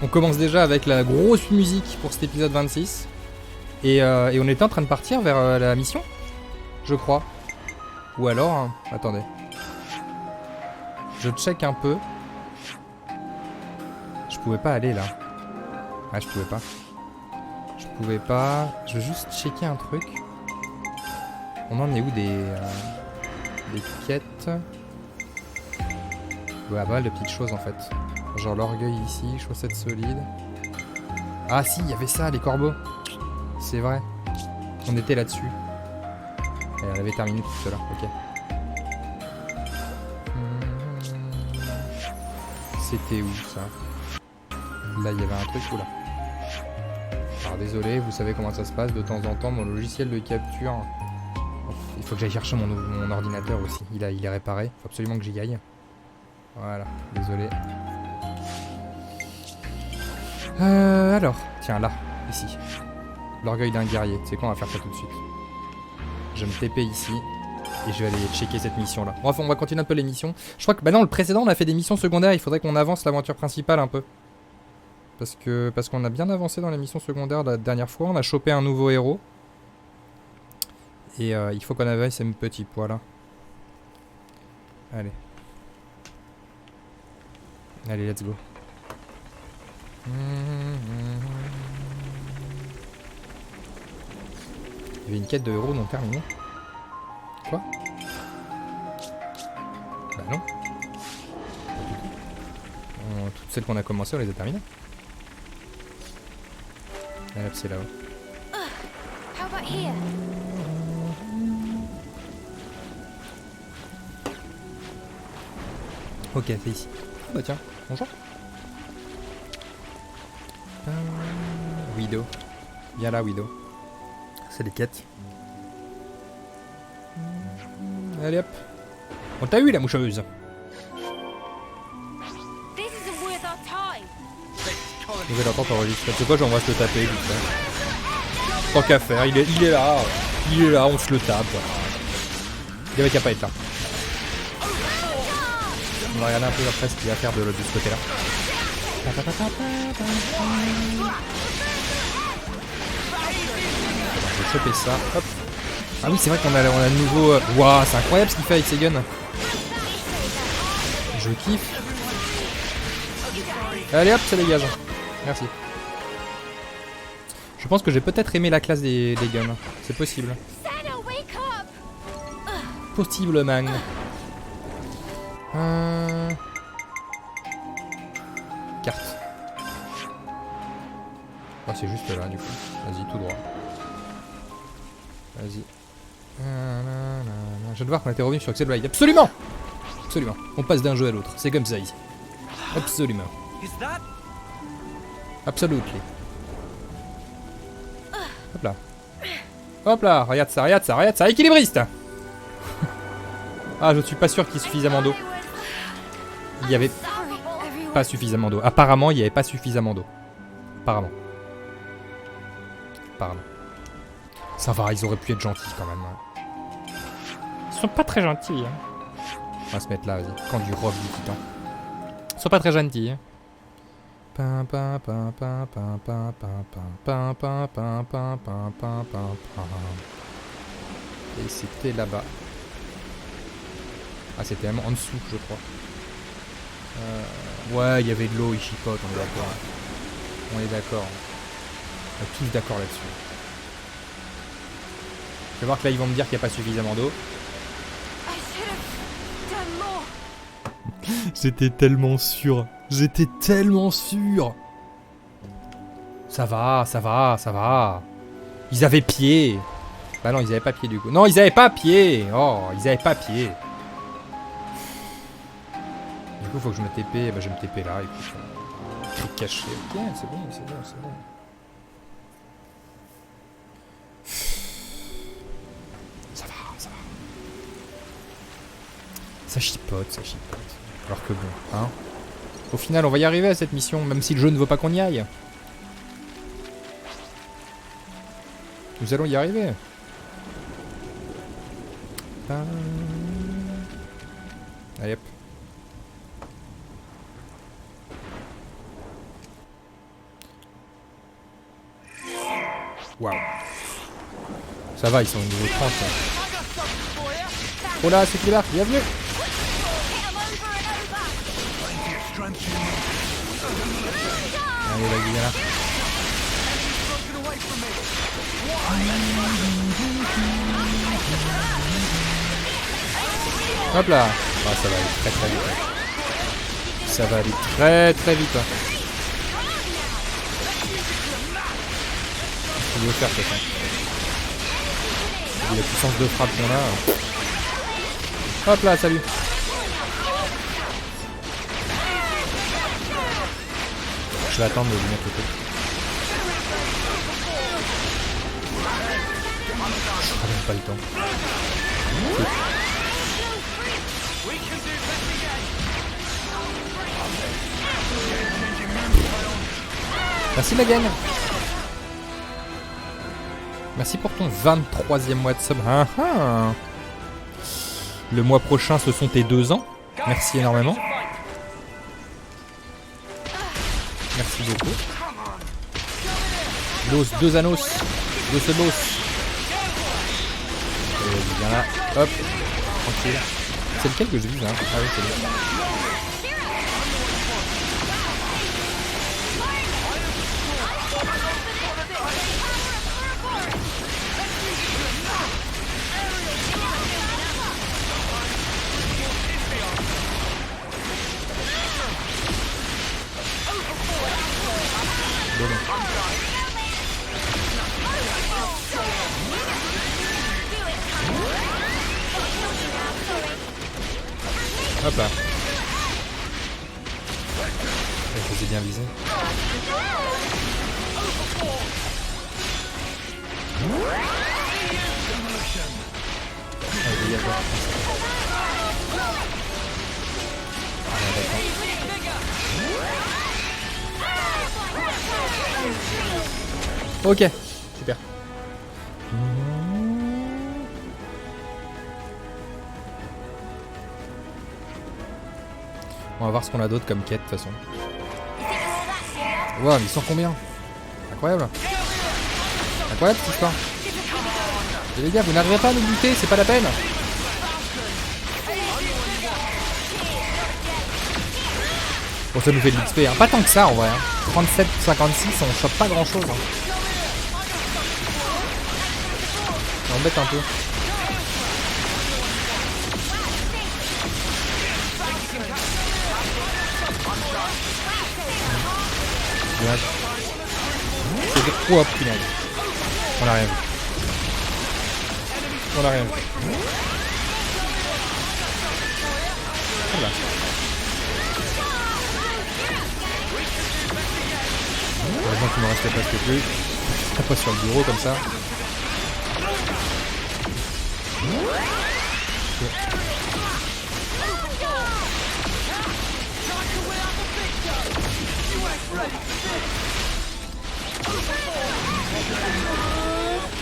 On commence déjà avec la grosse musique pour cet épisode 26. Et on était en train de partir vers la mission, je crois. Ou alors, hein, attendez. Je check un peu. Je pouvais pas aller là. Ah, je pouvais pas. Je pouvais pas. Je veux juste checker un truc. On en est où des quêtes? Ouais, pas mal de petites choses en fait. Genre l'orgueil ici, chaussettes solides. Ah si, il y avait ça, les corbeaux. C'est vrai. On était là-dessus. Elle avait terminé tout à l'heure, ok. C'était où ça? Là, il y avait un truc ou là? Alors désolé, vous savez comment ça se passe. De temps en temps, mon logiciel de capture... Il faut que j'aille chercher mon ordinateur aussi. Il est réparé. Il faut absolument que j'y aille. Voilà, désolé. Alors, tiens là, ici. L'orgueil d'un guerrier. C'est quoi, on va faire ça tout de suite. Je vais me TP ici. Et je vais aller checker cette mission là. Bref, on va continuer un peu les missions. Je crois que bah non, le précédent on a fait des missions secondaires. Il faudrait qu'on avance l'aventure principale un peu. Parce qu'on a bien avancé dans les missions secondaires la dernière fois. On a chopé un nouveau héros. Et il faut qu'on avance ces petits pois là. Allez. Allez, let's go. Il y avait une quête de héros non terminée. Quoi? Bah non. Toutes celles qu'on a commencées, on les a terminées. Ah, c'est là-haut. Ok, c'est ici. Ah bah tiens, bonjour. Widow. Viens là, Widow. C'est des quêtes. Allez hop. On t'a eu la moucheuse. Nouvelle entente enregistrée. C'est quoi, j'envoie se le taper vite fait. Tant qu'à faire, il est là. Il est là, on se le tape. Il avait qu'à pas être là. On va regarder un peu après ce qu'il va faire de ce côté là. Je vais choper ça. Hop. Ah oui, c'est vrai qu'on a de nouveau... Waouh, c'est incroyable ce qu'il fait avec ses guns. Je kiffe. Allez hop, ça dégage. Merci. Je pense que j'ai peut-être aimé la classe des guns. C'est possible. Possiblement. Carte. Oh, c'est juste là du coup. Vas-y, tout droit. Vas-y. Je viens de voir qu'on était revenu sur Axel Blade. Absolument! Absolument. On passe d'un jeu à l'autre. C'est comme ça ici. Absolument. Absolutely. Hop là. Hop là. Regarde ça, regarde ça, regarde ça. Équilibriste! Ah, je suis pas sûr qu'il y ait suffisamment d'eau. Il y avait pas suffisamment d'eau. Apparemment, il n'y avait pas suffisamment d'eau. Apparemment. Apparemment. Ça va, ils auraient pu être gentils quand même. Ils sont pas très gentils. Hein. On va se mettre là, vas-y. Quand du rock du titan. Ils sont pas très gentils. Hein. Et c'était là-bas. Ah, c'était même en dessous, je crois. Ouais, il y avait de l'eau, il chipote, on est d'accord. On est d'accord. On est tous d'accord là-dessus. Je vais voir que là, ils vont me dire qu'il n'y a pas suffisamment d'eau. J'étais tellement sûr. J'étais tellement sûr. Ça va, ça va, ça va. Ils avaient pied. Bah non, ils avaient pas pied du coup. Non, ils avaient pas pied. Oh, ils avaient pas pied. Du coup, faut que je me TP. Bah, je vais me TP là. Écoute, truc caché. Ok, c'est bon, c'est bon, c'est bon. Ça va, ça va. Ça chipote, ça chipote. Alors que bon, hein. Au final, on va y arriver à cette mission, même si le jeu ne veut pas qu'on y aille. Nous allons y arriver. Allez hop. Waouh. Ça va, ils sont au niveau 30. Là. Oh là, c'est qui là? Bienvenue. Allez, vas-y, viens là. Hop là. Ah, ça va aller très très vite. Hein. Ça va aller très très vite. Hein. Il veut faire peut-être. La puissance de frappe qu'on a. Hop là, salut. Je vais attendre de lui mettre le coup. Je n'ai même pas le temps. Merci la gang. Merci pour ton 23e mois de sub. Ah, ah. Le mois prochain, ce sont tes 2 ans. Merci énormément. Merci beaucoup. L'os, 2 anos. 2 sebos. Viens là. Hop. Tranquille. C'est lequel que je vise hein? Ah oui, c'est lui. Hop là. Je les ai bien visés. Allez, dégage là. Ok, super. On va voir ce qu'on a d'autre comme quête de toute façon. Wow, mais ils sont combien? Incroyable. Incroyable cette histoire. Et les gars, vous n'arriverez pas à nous buter, c'est pas la peine. Bon, ça nous fait de l'XP, hein. Pas tant que ça en vrai. Hein. 37, 56, on chope pas grand chose. Hein. Ça embête un peu. C'est trop hop, punaise. On a rien vu. On a rien vu. Voilà. Heureusement qu'il ne me restait presque plus. Pas sur le bureau comme ça.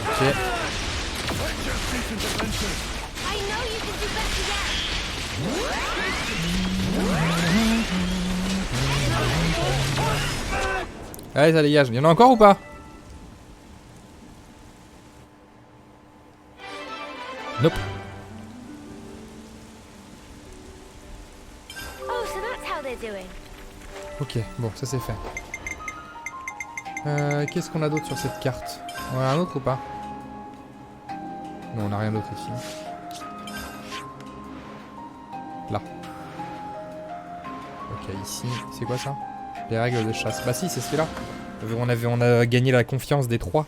Ok. Allez, ça dégage. Il y en a encore ou pas? Nope. Ok, bon, ça c'est fait. Qu'est-ce qu'on a d'autre sur cette carte? On a un autre ou pas? Non, on n'a rien d'autre ici. Là. Ok, ici. C'est quoi ça? Les règles de chasse. Bah si, c'est celui-là. On a gagné la confiance des 3.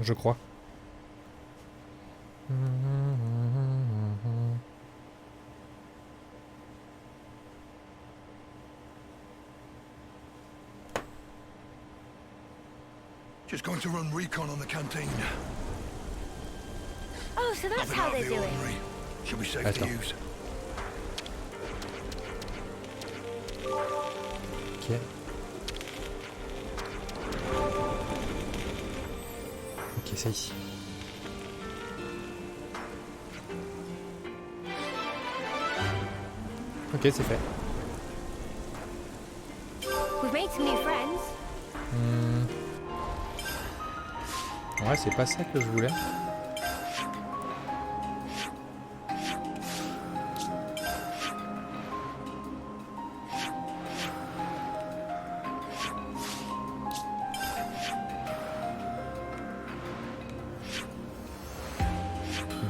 Je crois. Just going to run recon on the canteen. Oh, so that's how they do it. Should be safe to use. Ok. Ok, c'est ici. Ok, c'est fait. We've made some new friends. Ouais, c'est pas ça que je voulais.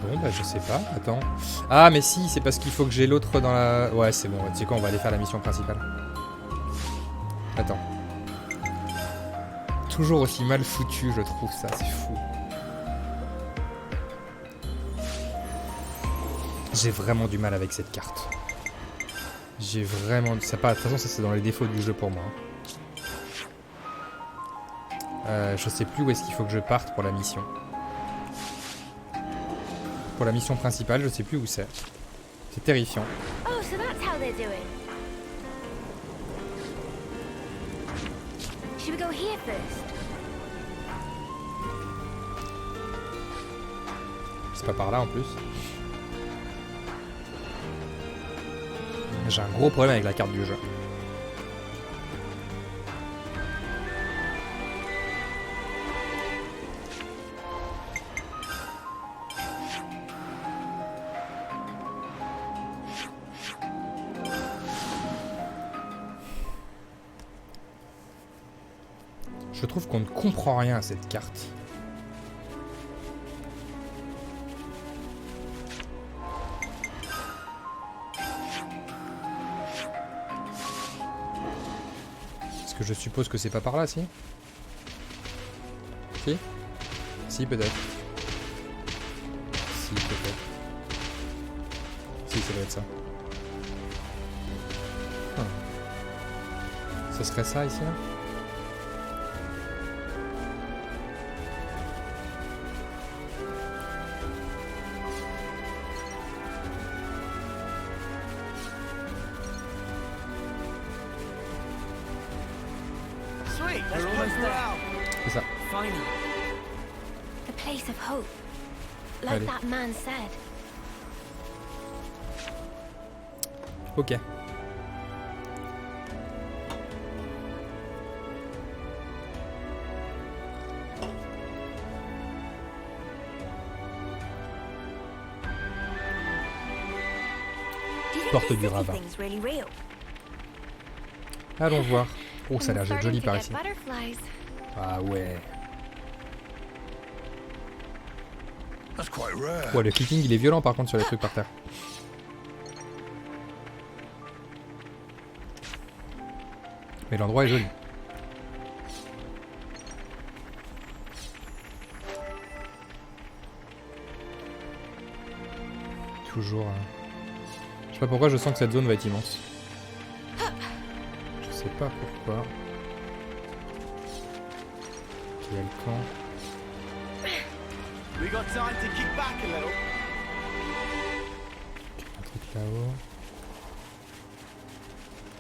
Bon, bah je sais pas. Attends. Ah, mais si, c'est parce qu'il faut que j'ai l'autre dans la... Ouais, c'est bon. Tu sais quoi, on va aller faire la mission principale. Attends. Toujours aussi mal foutu, je trouve ça. C'est fou. J'ai vraiment du mal avec cette carte. J'ai vraiment... Ça pas... De toute façon, ça c'est dans les défauts du jeu pour moi. Je sais plus où est-ce qu'il faut que je parte pour la mission. Pour la mission principale, je sais plus où c'est. C'est terrifiant. Oh, so that's how they're doing. Should we go here first? C'est pas par là en plus. J'ai un gros problème avec la carte du jeu. Je trouve qu'on ne comprend rien à cette carte. Est-ce que je suppose que c'est pas par là, si? Si? Si, peut-être. Si, peut-être. Si, ça doit être ça. Ça serait ça, ici, là? C'est ça. The place of hope. Like Allez. that man said. Ok. Do you think Porte this du city ravin. thing's really real? Allons voir. Oh, ça a l'air I'm joli starting par to ici. get butterflies. Ah ouais. That's quite rare. Ouais, le clicking il est violent par contre sur les trucs par terre. Mais l'endroit est joli. Toujours. Je sais pas pourquoi je sens que cette zone va être immense. Je sais pas pourquoi. Il y a le camp. We got time to kick back a little. Un truc là-haut.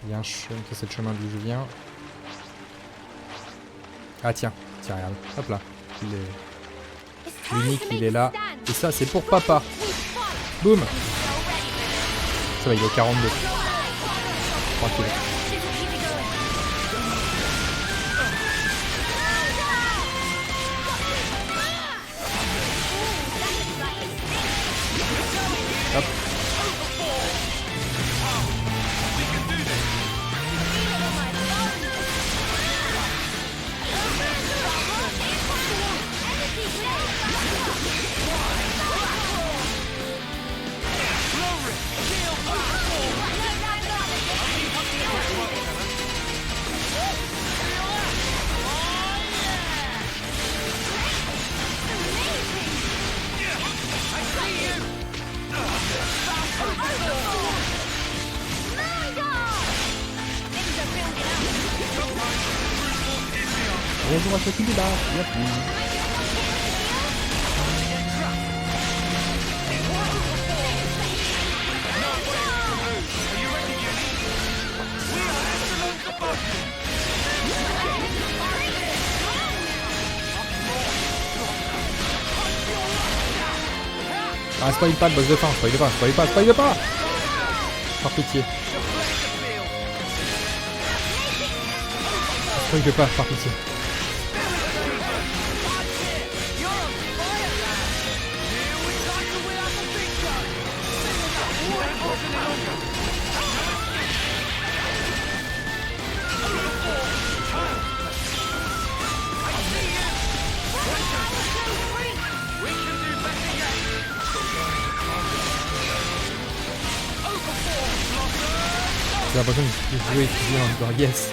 Il y a un chemin, ça c'est le chemin d'où je viens. Ah tiens, tiens regarde, hop là. Il est... It's time L'unique to il make est a là. stand. Et ça c'est pour papa. Boum. Ça va, il est au 42. Tranquille. Hop. Bonjour à ceux qui débarquent. Yahoo. Ah, spoil pas le boss de fin, spoil pas, spoil pas, spoil pas. Par pitié. Spoil pas, par pitié. J'ai l'impression de jouer étudier en même temps. Yes. Tu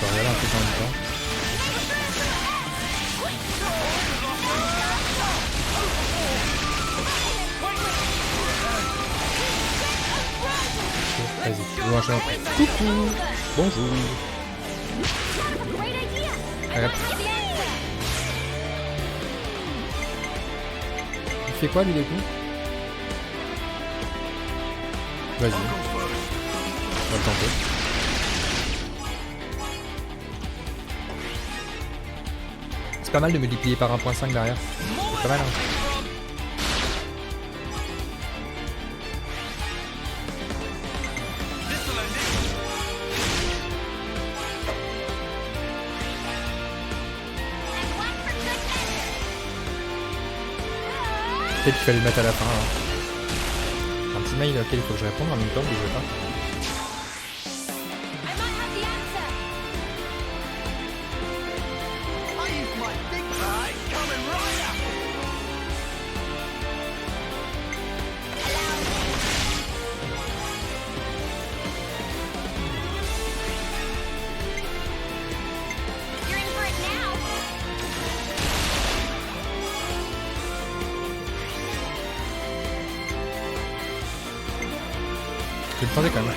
peux regarder un peu en même temps. Vas-y, je vous enchaîne. Coucou. Bonjour. Arrête. Il fait quoi lui du coup? Vas-y. On va le tenter. C'est pas mal de multiplier par 1.5 derrière. C'est pas mal hein. Peut-être qu'il fallait le mettre à la fin. Hein. Un petit mail auquel il faut que je réponde en même temps, je sais pas. Je vais le tenter quand même.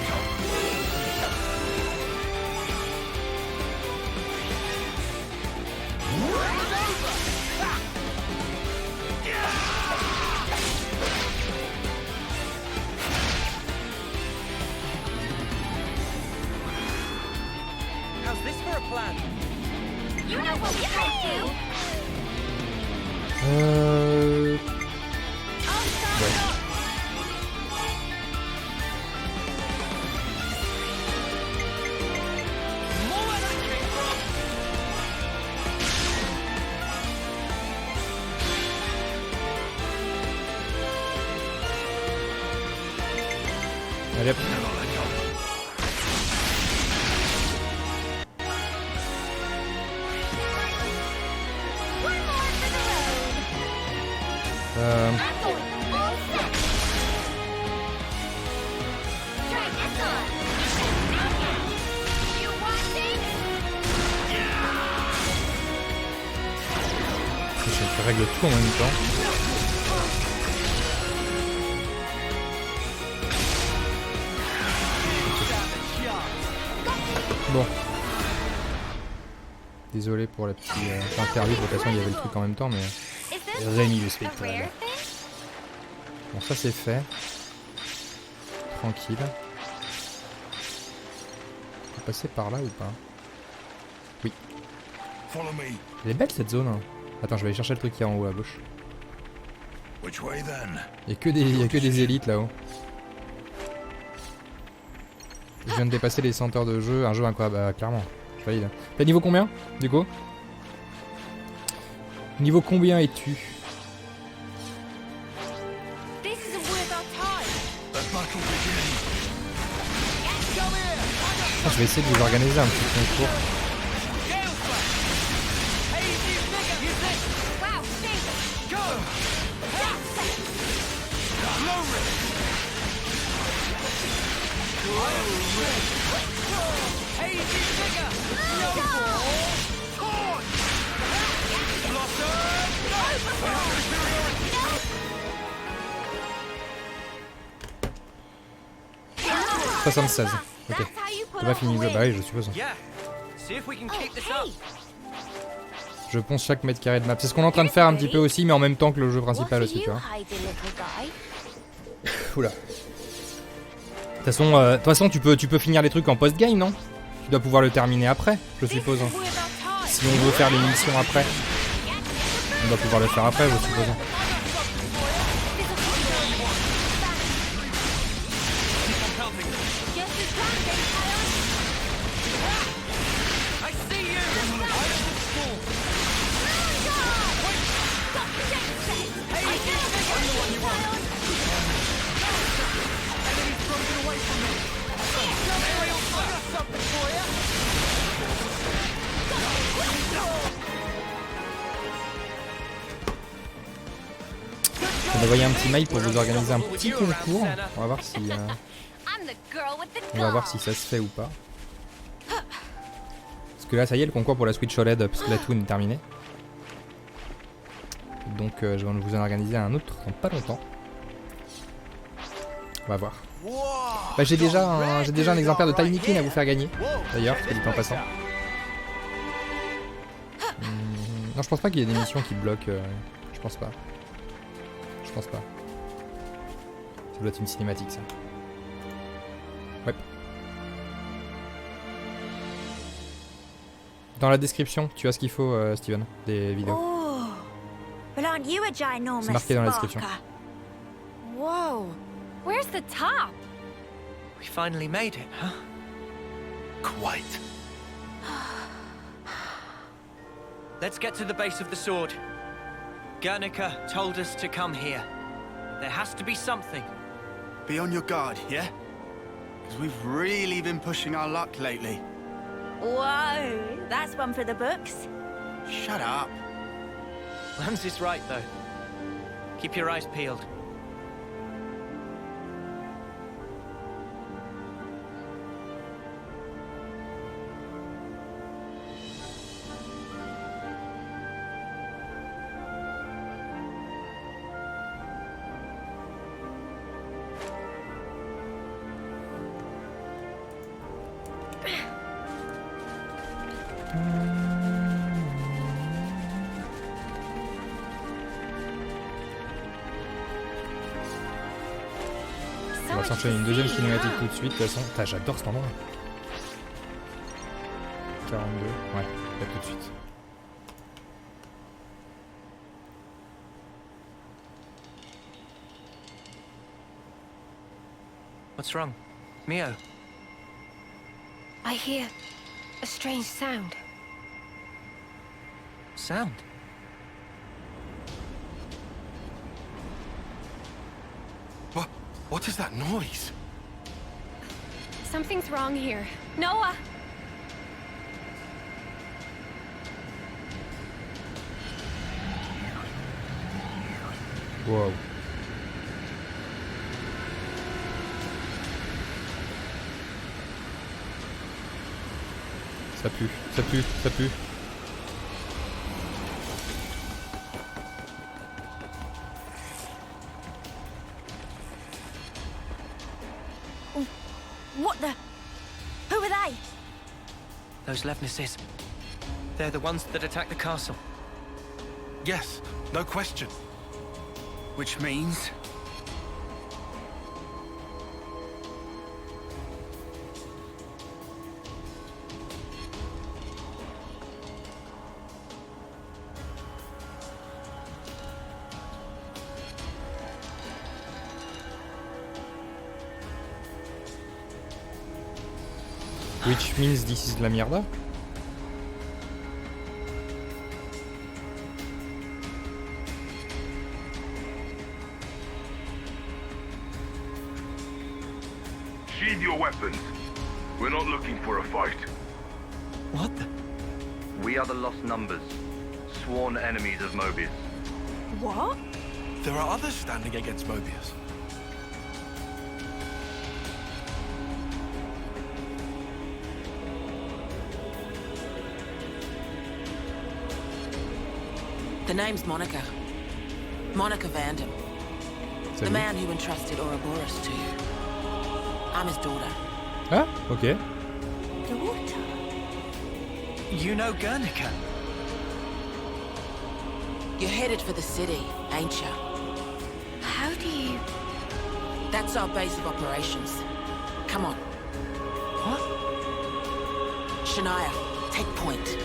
How's this for a plan? You know what we gotta do. Ouais. Allez hop. Je règle tout en même temps. Bon. Désolé pour la petite interview, de toute façon il y avait le truc en même temps, mais Rémi le spectacle. Bon, ça c'est fait. Tranquille. On peut passer par là ou pas? Oui. Follow me. Elle est belle cette zone. Hein. Attends, je vais aller chercher le truc qui est en haut à gauche. Which way then? Il y a que des élites là-haut. Je viens de dépasser les 100 heures de jeu, un jeu incroyable, bah, clairement, je valide. T'as niveau combien, du coup? Niveau combien es-tu? Ah, je vais essayer de vous organiser un petit concours. « 76. Ok. C'est pas fini le jeu. Bah oui, je suppose. Je ponce chaque mètre carré de map. C'est ce qu'on est en train de faire un petit peu aussi, mais en même temps que le jeu principal aussi, tu vois. Oula. De toute façon, tu peux finir les trucs en post-game, non? Tu dois pouvoir le terminer après, je suppose. Hein. Si on veut faire les missions après, on doit pouvoir le faire après, je suppose. vais envoyer un petit mail pour vous organiser un petit concours. On va voir si, I'm the girl with the on va voir doll. si ça se fait ou pas. Parce que là, ça y est, le concours pour la Switch OLED Splatoon est terminé. Donc, je vais vous en organiser un autre dans pas longtemps. On va voir. Bah, j'ai déjà un exemplaire de Tiny King à vous faire gagner. D'ailleurs, soit dit en passant. Non, je pense pas qu'il y ait des missions qui bloquent. Je pense pas. Je pense pas. Ça doit être une cinématique, ça. Ouais. Dans la description, tu as ce qu'il faut, Steven, des vidéos. Oh, well, aren't you a ginormous C'est marqué dans la description. sparker? Whoa. Where's the top? We finally made it, huh? Quite. Let's get to the base of the sword. Guernica told us to come here. There has to be something. Be on your guard, yeah? Because we've really been pushing our luck lately. Whoa, that's one for the books. Shut up. Lance is right, though. Keep your eyes peeled. On va s'enchaîner une deuxième cinématique tout de suite. De toute façon, putain, j'adore cet endroit. 42, ouais, là tout de suite. What's wrong? Mio? I hear a strange sound. Sound? What is that noise? Something's wrong here. Noah! Wow. Ça pue, ça pue, ça pue. What the? Who are they? Those Levnesses. They're the ones that attacked the castle. Yes, no question. Which means... Which means this is la mierda. Sheathe your weapons. We're not looking for a fight. What the? We are the Lost Numbers, sworn enemies of Mobius. What? There are others standing against Mobius. The name's Monica. Monica Vandam. The Salut. man who entrusted Ouroboros to you. I'm his daughter. Ah, ok. Daughter? You know Guernica? You're headed for the city, ain't you? How do you... That's our base of operations. Come on. What? Shania, take point.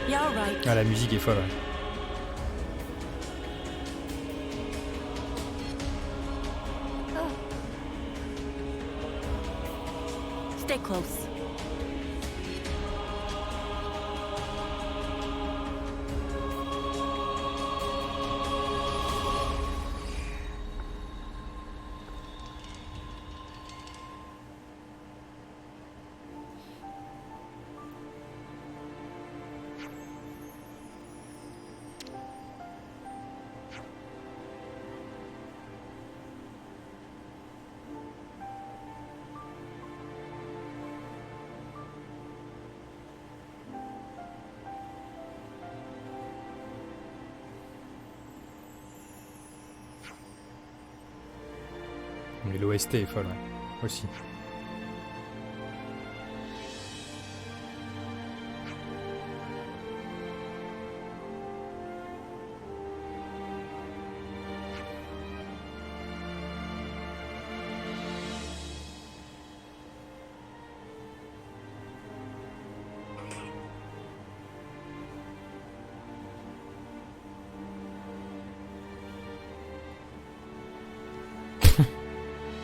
Yeah, all right. Ah, la musique est folle, ouais. Stay close. Mais l'OST est folle, ouais. Aussi.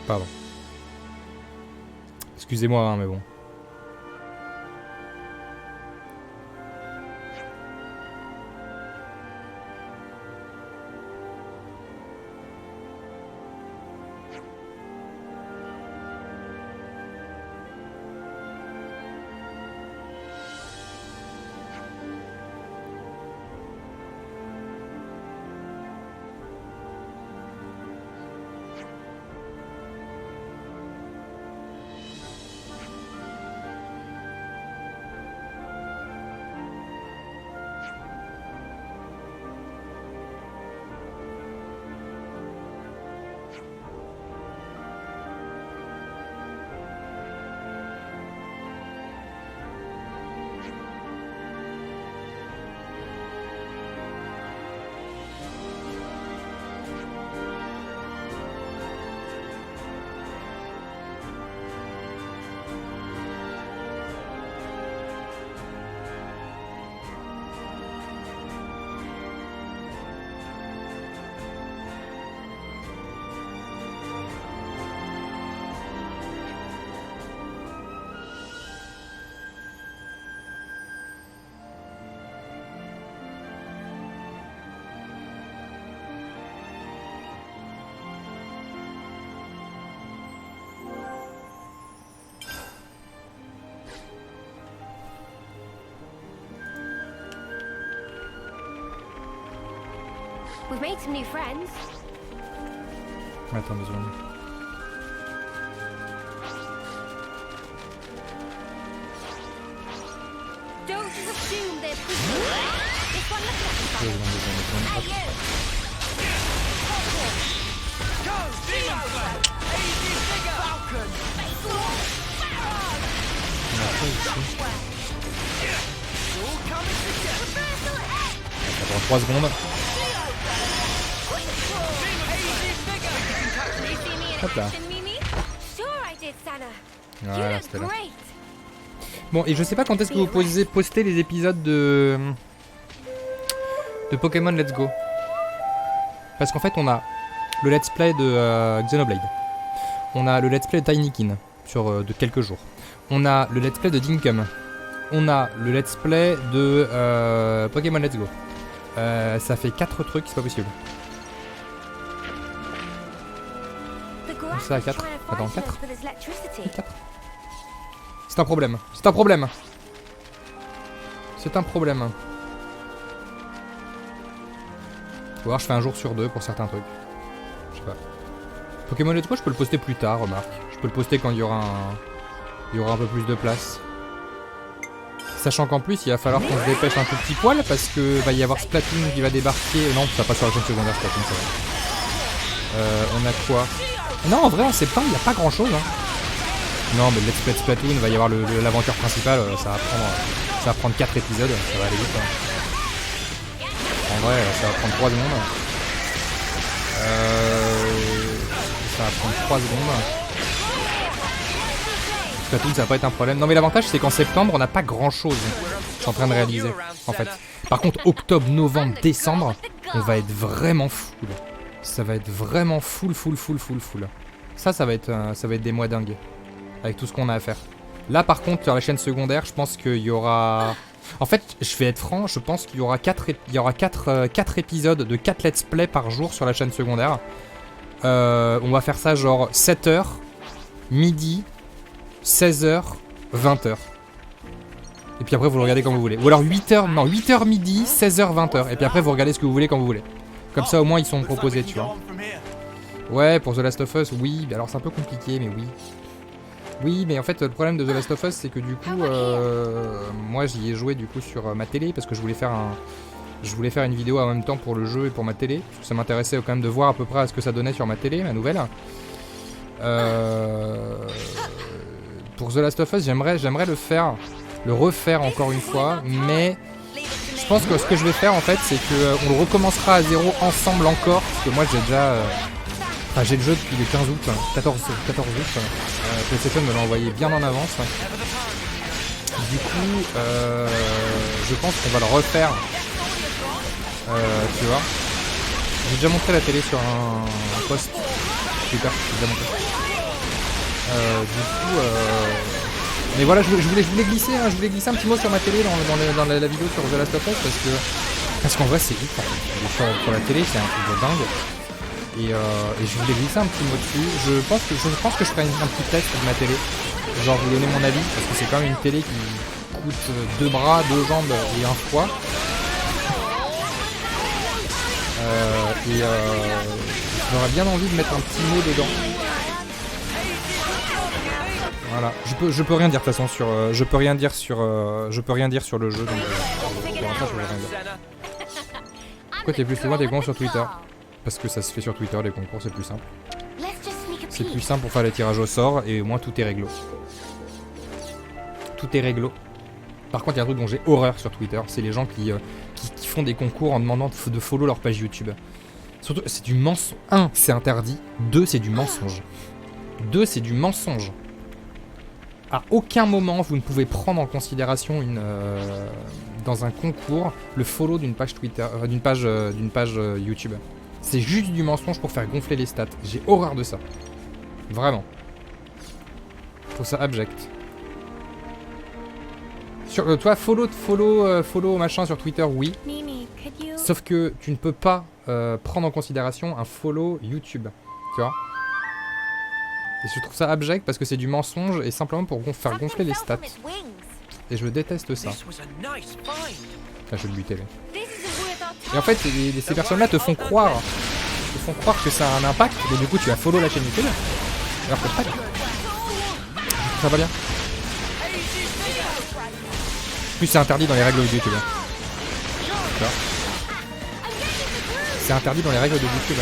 Pardon. Excusez-moi, hein, mais bon. We've made some new friends. Attends 2 secondes. Don't just assume they're people. This one looks like a 2 secondes. Hop. Go, Demon Slayer! Easy figure! Falcon! On a quoi ici? All coming together! Ça prend 3 secondes. Hop là. Sure I did, Sana. Voilà, You c'était look là. great. Bon, et je sais pas quand est-ce que vous postez les épisodes de Pokémon Let's Go. Parce qu'en fait, on a le let's play de Xenoblade. On a le let's play de Tinykin sur de quelques jours. On a le let's play de Dinkum. On a le let's play de Pokémon Let's Go. Ça fait 4 trucs, c'est pas possible. Ça à 4. Attends, 4 C'est un problème. C'est un problème. C'est un problème. Faut voir, je fais un jour sur 2 pour certains trucs. Je sais pas. Pokémon Let's Go, je peux le poster plus tard, remarque. Je peux le poster quand il y aura un peu plus de place. Sachant qu'en plus, il va falloir qu'on se dépêche un tout petit poil parce que va y avoir Splatoon qui va débarquer. Non, ça passe sur la chaîne secondaire Splatoon, ça va. On a quoi? Non, en vrai, en septembre, il n'y a pas grand chose. Hein. Non, mais Let's Play Splatoon, il va y avoir l'aventure principale. Ça va prendre 4 épisodes. Ça va aller vite. Hein. En vrai, ça va prendre 3 secondes. Ça va prendre 3 secondes. Splatoon, ça va pas être un problème. Non, mais l'avantage, c'est qu'en septembre, on n'a pas grand chose. Je suis en train de réaliser, en fait. Par contre, octobre, novembre, décembre, on va être vraiment full. Ça va être vraiment full. Ça va être des mois dingues. Avec tout ce qu'on a à faire. Là, par contre, sur la chaîne secondaire, je pense qu'il y aura... En fait, je vais être franc, je pense qu'il y aura 4 épisodes de 4 let's play par jour sur la chaîne secondaire. On va faire ça genre 7h, midi, 16h, 20h. Et puis après, vous le regardez quand vous voulez. Ou alors 8h midi, 16h, 20h. Et puis après, vous regardez ce que vous voulez quand vous voulez. Comme ça, au moins, ils sont proposés, tu vois. Ouais, pour The Last of Us, oui. Alors, c'est un peu compliqué, mais oui. Oui, mais en fait, le problème de The Last of Us, c'est que du coup, moi, j'y ai joué du coup sur ma télé parce que je voulais faire une vidéo en même temps pour le jeu et pour ma télé. Parce que ça m'intéressait quand même de voir à peu près ce que ça donnait sur ma télé, ma nouvelle. Pour The Last of Us, j'aimerais le refaire encore une fois, mais je pense que ce que je vais faire en fait, c'est que on le recommencera à zéro ensemble encore, parce que moi j'ai déjà, enfin j'ai le jeu depuis le 15 août, 14 août. PlayStation me l'a envoyé bien en avance. Du coup, je pense qu'on va le refaire. Tu vois. J'ai déjà montré la télé sur un post Twitter. J'ai déjà montré. Du coup, mais voilà, je voulais glisser un petit mot sur ma télé dans la vidéo sur The Last of Us parce qu'en vrai c'est ouf. Sur la télé, c'est un truc de dingue. Et je voulais glisser un petit mot dessus. Je pense que je ferai un petit test de ma télé. Genre vous donner mon avis parce que c'est quand même une télé qui coûte 2 bras, 2 jambes et un foie. J'aurais bien envie de mettre un petit mot dedans. Voilà, je peux rien dire de toute façon sur je peux rien dire sur le jeu donc pour l'instant je peux rien dire. Pourquoi t'es plus souvent des concours sur Twitter? Parce que ça se fait sur Twitter les concours, c'est plus simple. C'est plus simple pour faire les tirages au sort et au moins tout est réglo. Tout est réglo. Par contre, il y a un truc dont j'ai horreur sur Twitter, c'est les gens qui font des concours en demandant de follow leur page YouTube. Surtout, c'est du mensonge. 1, c'est interdit. 2, c'est du mensonge. 2, c'est du mensonge. À aucun moment, vous ne pouvez prendre en considération dans un concours le follow d'une page Twitter, d'une page YouTube. C'est juste du mensonge pour faire gonfler les stats. J'ai horreur de ça. Vraiment. Je trouve ça abject. Sur toi, follow machin sur Twitter, oui. Mimi, could you... Sauf que tu ne peux pas prendre en considération un follow YouTube. Tu vois? Et je trouve ça abject parce que c'est du mensonge et simplement pour faire gonfler les stats. Et je déteste ça. Là, je vais le buter, là. Et en fait, ces personnes-là te font croire que ça a un impact, et du coup tu vas follow la chaîne YouTube. Alors que pas. Ça va bien. En plus, c'est interdit dans les règles de YouTube. C'est interdit dans les règles de YouTube.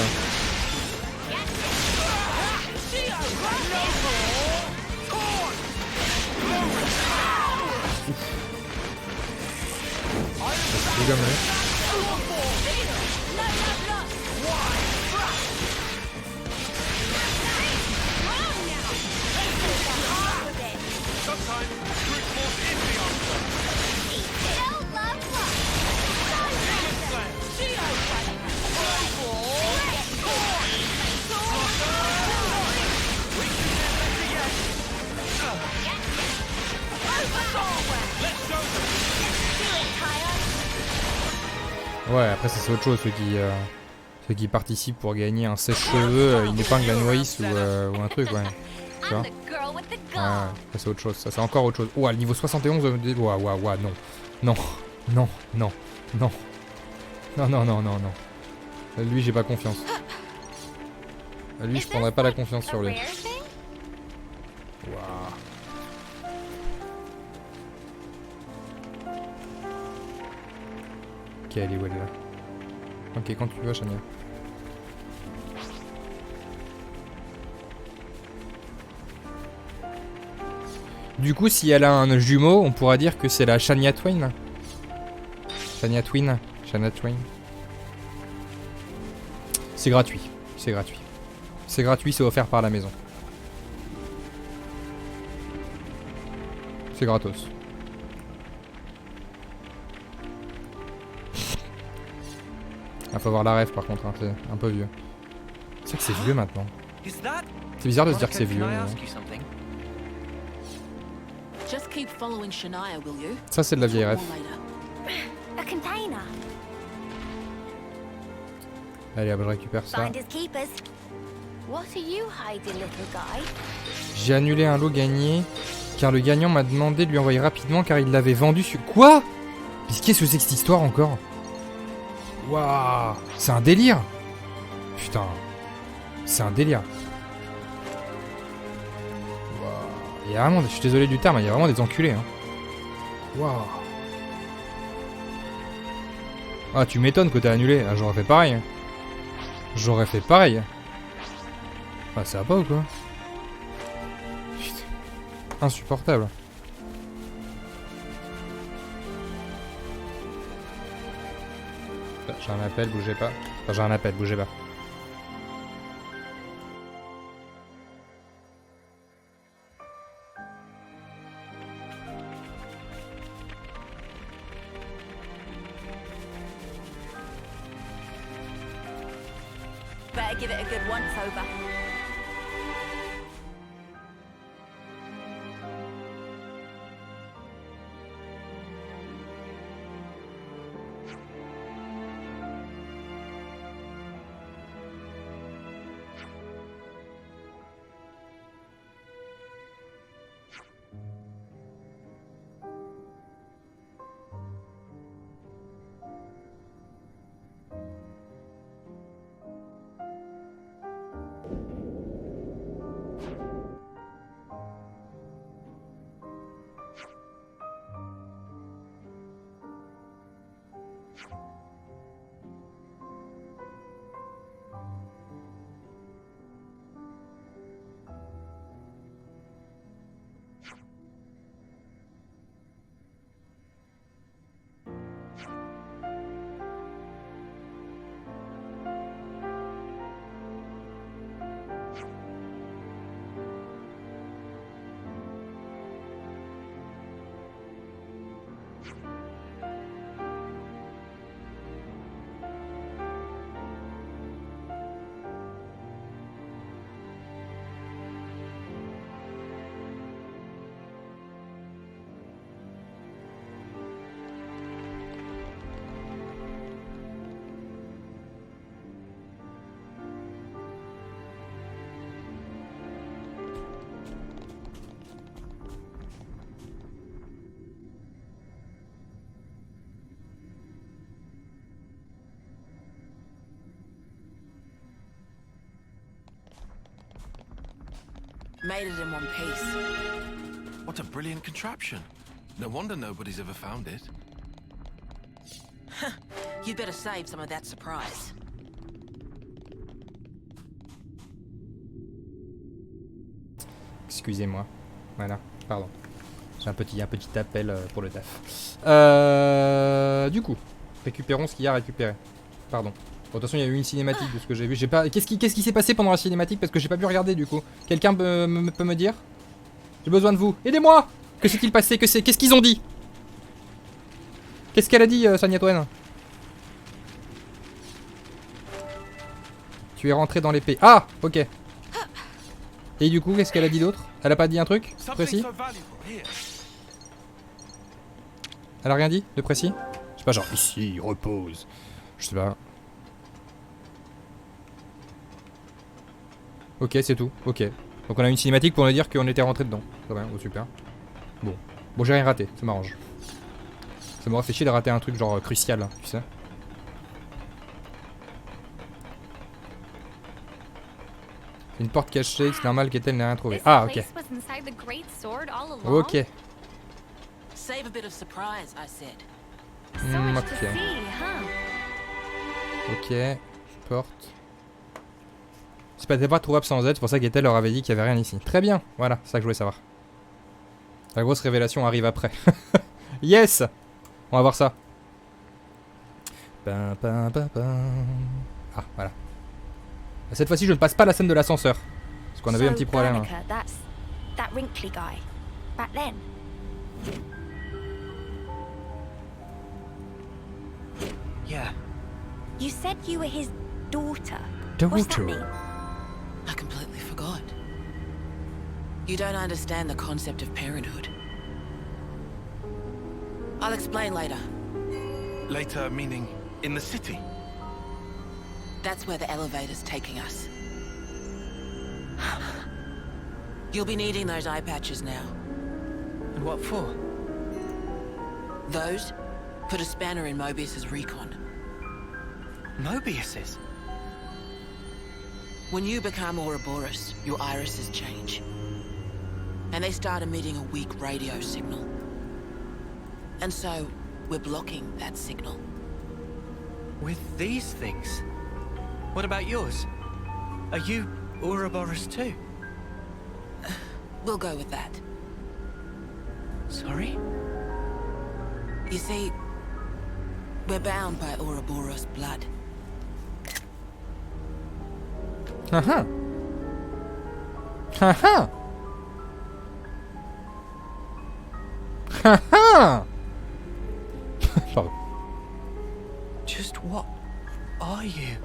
Ouais, après ça c'est autre chose, ceux qui participent pour gagner un sèche-cheveux, une épingle à nourrice ou un truc, ouais. Tu vois? Ouais, ça c'est autre chose, ça c'est encore autre chose. Ouah, le niveau 71, ouah, non. Non. Lui j'ai pas confiance. Lui je prendrais pas la confiance sur lui. Waouh. Ok, elle est où elle là? Ok, quand tu veux, Shania. Du coup, si elle a un jumeau, on pourra dire que c'est la Shania Twain. Shania Twain. C'est gratuit. C'est gratuit, c'est offert par la maison. C'est gratos. Il faut avoir la rêve par contre, hein, c'est un peu vieux. C'est vrai que c'est vieux maintenant. C'est bizarre de se dire que c'est vieux. Ça c'est de la vieille rêve. A container. Allez hop, je récupère ça. Finders keepers. What are you hiding, little guy? J'ai annulé un lot gagné car le gagnant m'a demandé de lui envoyer rapidement car il l'avait vendu sur... Quoi? Mais qu'est-ce que c'est que cette histoire encore? Waouh, c'est un délire. Putain, c'est un délire. Waouh. Il y a vraiment, je suis désolé du terme, il y a vraiment des enculés. Hein. Waouh. Ah, tu m'étonnes que t'as annulé. Ah, j'aurais fait pareil. Ah, ça va pas ou quoi? Insupportable. J'ai un appel, bougez pas. Enfin, j'ai un appel, bougez pas. Better give it a good once over. Made it in one piece. What a brilliant contraption. No wonder nobody's ever found it. You'd better save some of that surprise. Excusez-moi. Voilà, pardon. J'ai un petit appel pour le taf. Du coup, récupérons ce qu'il y a à récupérer. Pardon. Bon, de toute façon, il y a eu une cinématique de ce que j'ai vu. J'ai pas. Qu'est-ce qui s'est passé pendant la cinématique parce que j'ai pas pu regarder du coup. Quelqu'un peut me dire? J'ai besoin de vous. Aidez-moi! Que s'est-il passé? Qu'est-ce qu'ils ont dit? Qu'est-ce qu'elle a dit, Sonia Twain? Tu es rentré dans l'épée. Ah! Ok. Et du coup, qu'est-ce qu'elle a dit d'autre? Elle a pas dit un truc précis? Elle a rien dit de précis? Je sais pas, genre ici, repose. Je sais pas. Ok, c'est tout. Ok. Donc on a une cinématique pour nous dire qu'on était rentré dedans. Très bien, oh, super. Bon. Bon, j'ai rien raté, ça m'arrange. Ça m'aurait fait chier de rater un truc genre crucial, tu sais. Une porte cachée, c'est normal qu'Ethel n'ait rien trouvé. Ah, ok. Ok. Save a bit of surprise, I said. Ok. Ok. Porte. C'est pas trouvable sans aide, c'est pour ça qu'Ethel leur avait dit qu'il y avait rien ici. Très bien, voilà, c'est ça que je voulais savoir. La grosse révélation arrive après. Yes! On va voir ça. Ah, voilà. Cette fois-ci, je ne passe pas la scène de l'ascenseur. Parce qu'on avait eu un petit problème. Guernica, that wrinkly guy. Back then. Yeah. You said you were his daughter. What's that mean? I completely forgot. You don't understand the concept of parenthood. I'll explain later. Later, meaning in the city? That's where the elevator's taking us. You'll be needing those eye patches now. And what for? Those put a spanner in Mobius's recon. Mobius's? When you become Ouroboros, your irises change. And they start emitting a weak radio signal. And so, we're blocking that signal. With these things? What about yours? Are you Ouroboros too? We'll go with that. Sorry? You see, we're bound by Ouroboros blood. Ah ah. Pardon. Just what are you?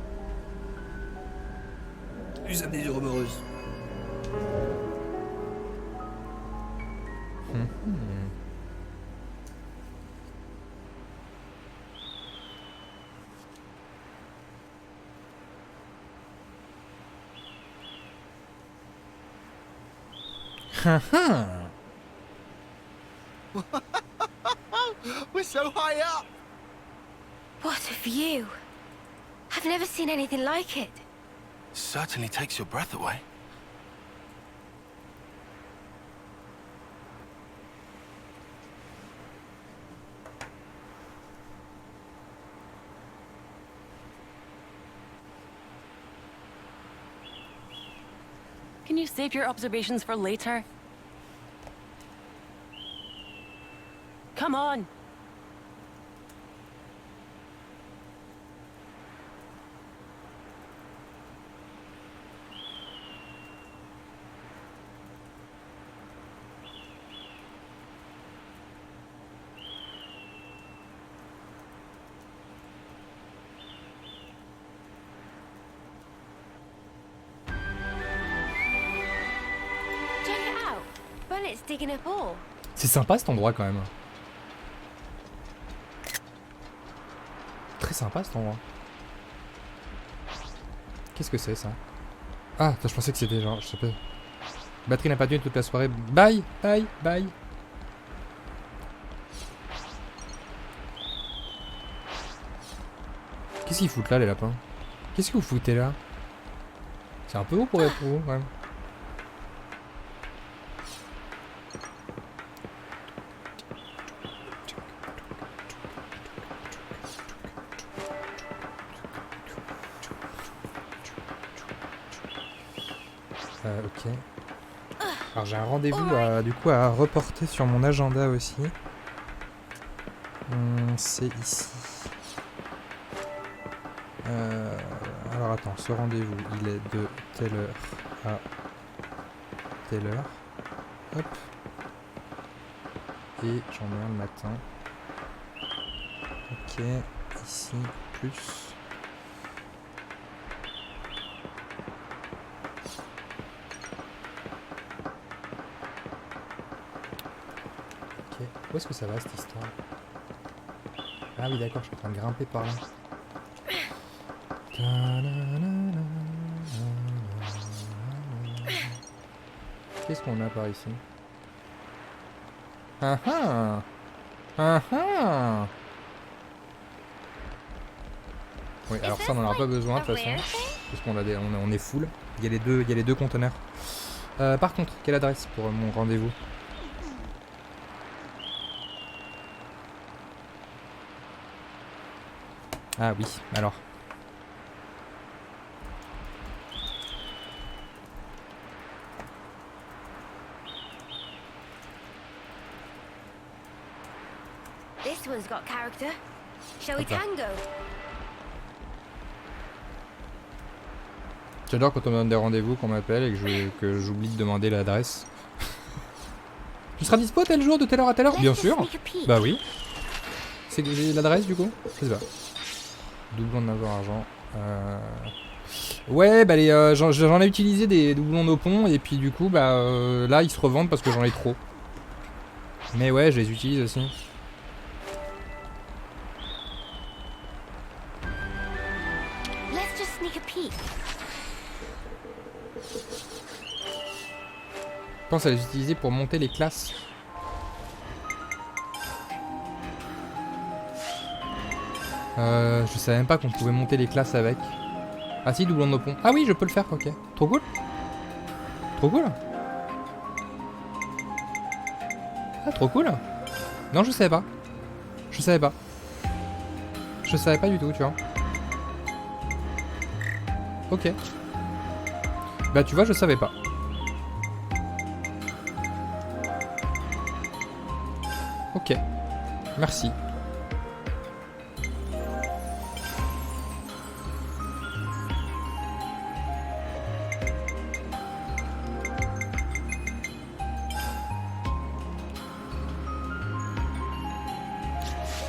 Nous sommes des Ouroboros. We're so high up! What a view. I've never seen anything like it. Certainly takes your breath away. Can you save your observations for later? Come on! Check it out. Bullets digging up ore. C'est sympa cet endroit quand même. Très sympa cet endroit. Qu'est-ce que c'est ça? Ah, je pensais que c'était genre, je sais pas. Batterie n'a pas tenu toute la soirée. Bye, bye, bye. Qu'est-ce qu'ils foutent là les lapins? Qu'est-ce que vous foutez là? C'est un peu haut pour être pour vous quand même. Ok. Alors j'ai un rendez-vous du coup à reporter sur mon agenda aussi. C'est ici. Alors attends, ce rendez-vous il est de telle heure à telle heure. Hop. Et j'en ai un le matin. Ok, ici, plus. Où est-ce que ça va cette histoire? Ah oui d'accord, je suis en train de grimper par là. Qu'est-ce qu'on a par ici? Ah ah! Ah ah! Oui, alors ça on n'en aura pas besoin de toute façon, puisqu'on a on est full. Il y a les deux conteneurs. Par contre, quelle adresse pour mon rendez-vous? Ah oui, alors. This one's got character. Shall we Okay. tango? J'adore quand on me donne des rendez-vous, qu'on m'appelle et que j'oublie de demander l'adresse. Tu seras dispo tel jour de telle heure à telle heure? Bien sûr. Bah oui. C'est l'adresse du coup? Je sais pas. Doublon de Navarre argent. Ouais, bah j'en ai utilisé des doublons Nopon et puis du coup, bah là ils se revendent parce que j'en ai trop. Mais ouais, je les utilise aussi. Let's just sneak a peek. Je pense à les utiliser pour monter les classes. Je savais même pas qu'on pouvait monter les classes avec. Ah si, doublon de Nopon. Ah oui, je peux le faire, ok. Trop cool. Trop cool. Ah, trop cool. Non, je savais pas. Je savais pas. Je savais pas du tout, tu vois. Ok. Bah tu vois, je savais pas. Ok. Merci.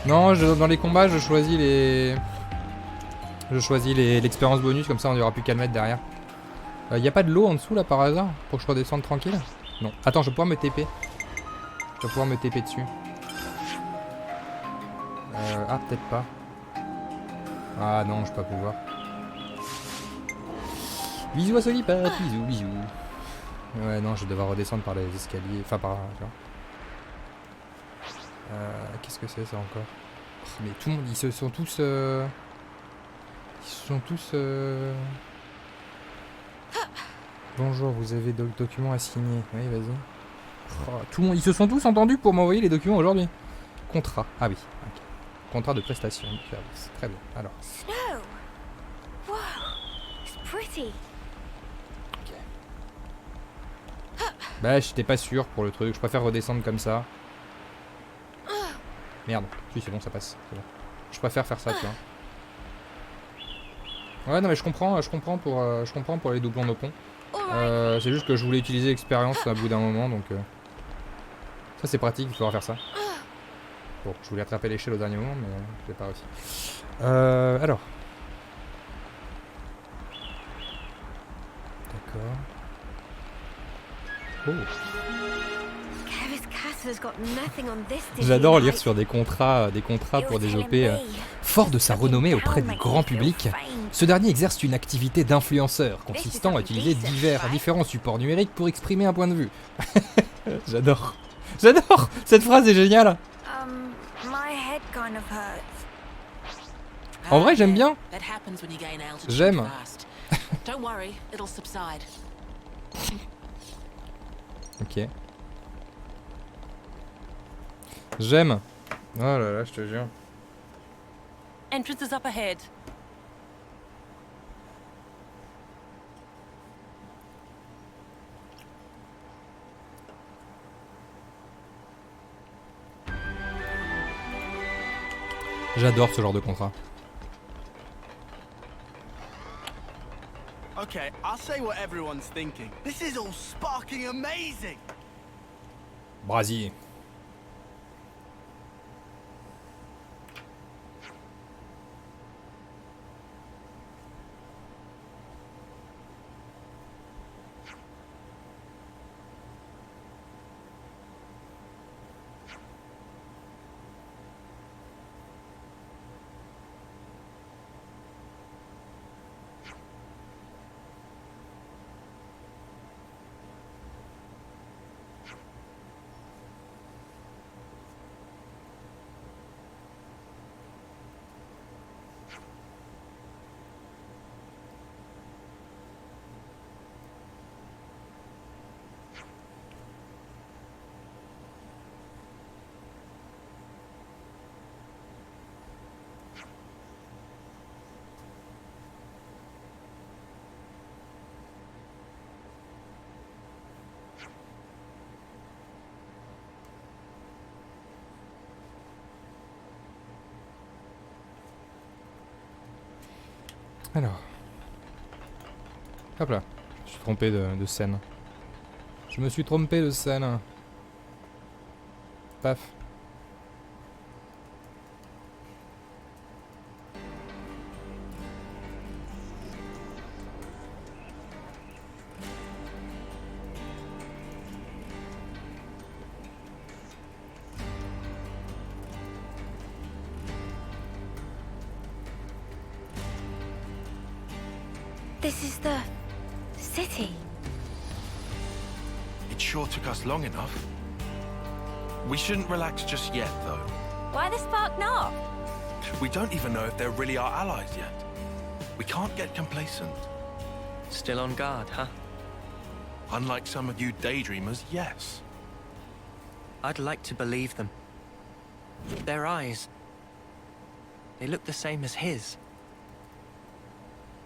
Non, dans les combats, je choisis l'expérience bonus, comme ça on n'y aura plus qu'à le mettre derrière. Y a pas de l'eau en dessous là par hasard pour que je redescende tranquille? Non. Attends, je vais pouvoir me TP. Je vais pouvoir me TP dessus. Ah, peut-être pas. Ah non, je vais pas pouvoir. Bisous à Solipat, bisous, bisous. Ouais, non, je vais devoir redescendre par les escaliers. Enfin, par là, tu vois. Qu'est-ce que c'est ça encore? Oh, mais tout le monde, ils se sont tous... Bonjour, vous avez documents à signer. Oui, vas-y. Oh, tout le monde, ils se sont tous entendus pour m'envoyer les documents aujourd'hui. Contrat. Ah oui. Okay. Contrat de prestation. C'est très bien. Alors. Snow. Wow. It's pretty. Ok. Bah, j'étais pas sûr pour le truc. Je préfère redescendre comme ça. Merde. Si, c'est bon, ça passe. Bon. Je préfère faire ça, tu vois. Ouais, non, mais je comprends pour les doublons de pont. C'est juste que je voulais utiliser l'expérience à bout d'un moment, donc... Ça, c'est pratique, il faudra faire ça. Bon, je voulais attraper l'échelle au dernier moment, mais je l'ai pas réussi. Alors. D'accord. Oh. J'adore lire sur des contrats pour des OP. Fort de sa renommée auprès du grand public, ce dernier exerce une activité d'influenceur consistant à utiliser différents supports numériques pour exprimer un point de vue. J'adore. J'adore. Cette phrase est géniale. En vrai, j'aime bien. J'aime. Ok. J'aime. Oh là là, je te jure. Entrance is up ahead. J'adore ce genre de contrat. Okay, I'll say what everyone's thinking. This is all sparking amazing. Brasier. Alors. Hop là. Je me suis trompé de scène. Je me suis trompé de scène. Paf. This is the city. It sure took us long enough. We shouldn't relax just yet, though. Why the spark not? We don't even know if they're really our allies yet. We can't get complacent. Still on guard, huh? Unlike some of you daydreamers, yes. I'd like to believe them. Their eyes, they look the same as his.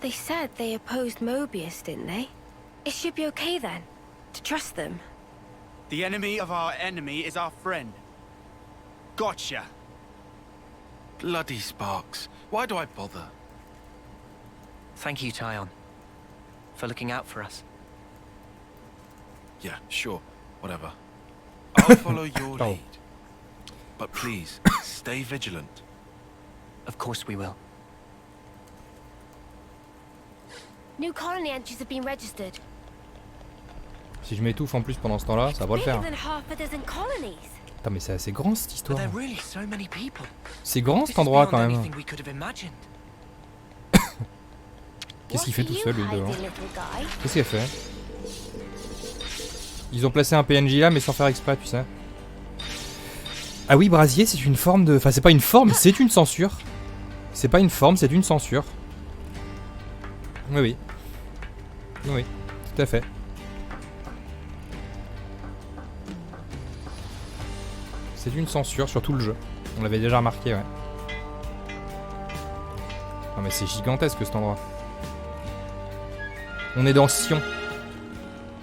They said they opposed Mobius, didn't they? It should be okay then, to trust them. The enemy of our enemy is our friend. Gotcha. Bloody Sparks. Why do I bother? Thank you, Tyon, for looking out for us. Yeah, sure. Whatever. I'll follow your Oh. lead. But please, stay vigilant. Of course we will. New colony entries have been registered. Si je m'étouffe en plus pendant ce temps-là, ça va le Bigger faire. than half a dozen colonies. Putain, mais c'est assez grand cette But histoire. there are really so many people. C'est grand This cet is endroit beyond quand même. anything we could have imagined. Qu'est-ce qu'il What fait are tout you seul lui hiding, dehors? little guy? Qu'est-ce qu'il a fait? Ils ont placé un PNJ là mais sans faire exprès, tu sais. Ah oui, brasier, c'est une forme de... Enfin, c'est pas une forme, c'est une censure. C'est pas une forme, c'est une censure. Oui, oui. Oui, tout à fait. C'est une censure sur tout le jeu. On l'avait déjà remarqué, ouais. Non mais c'est gigantesque cet endroit. On est dans Sion.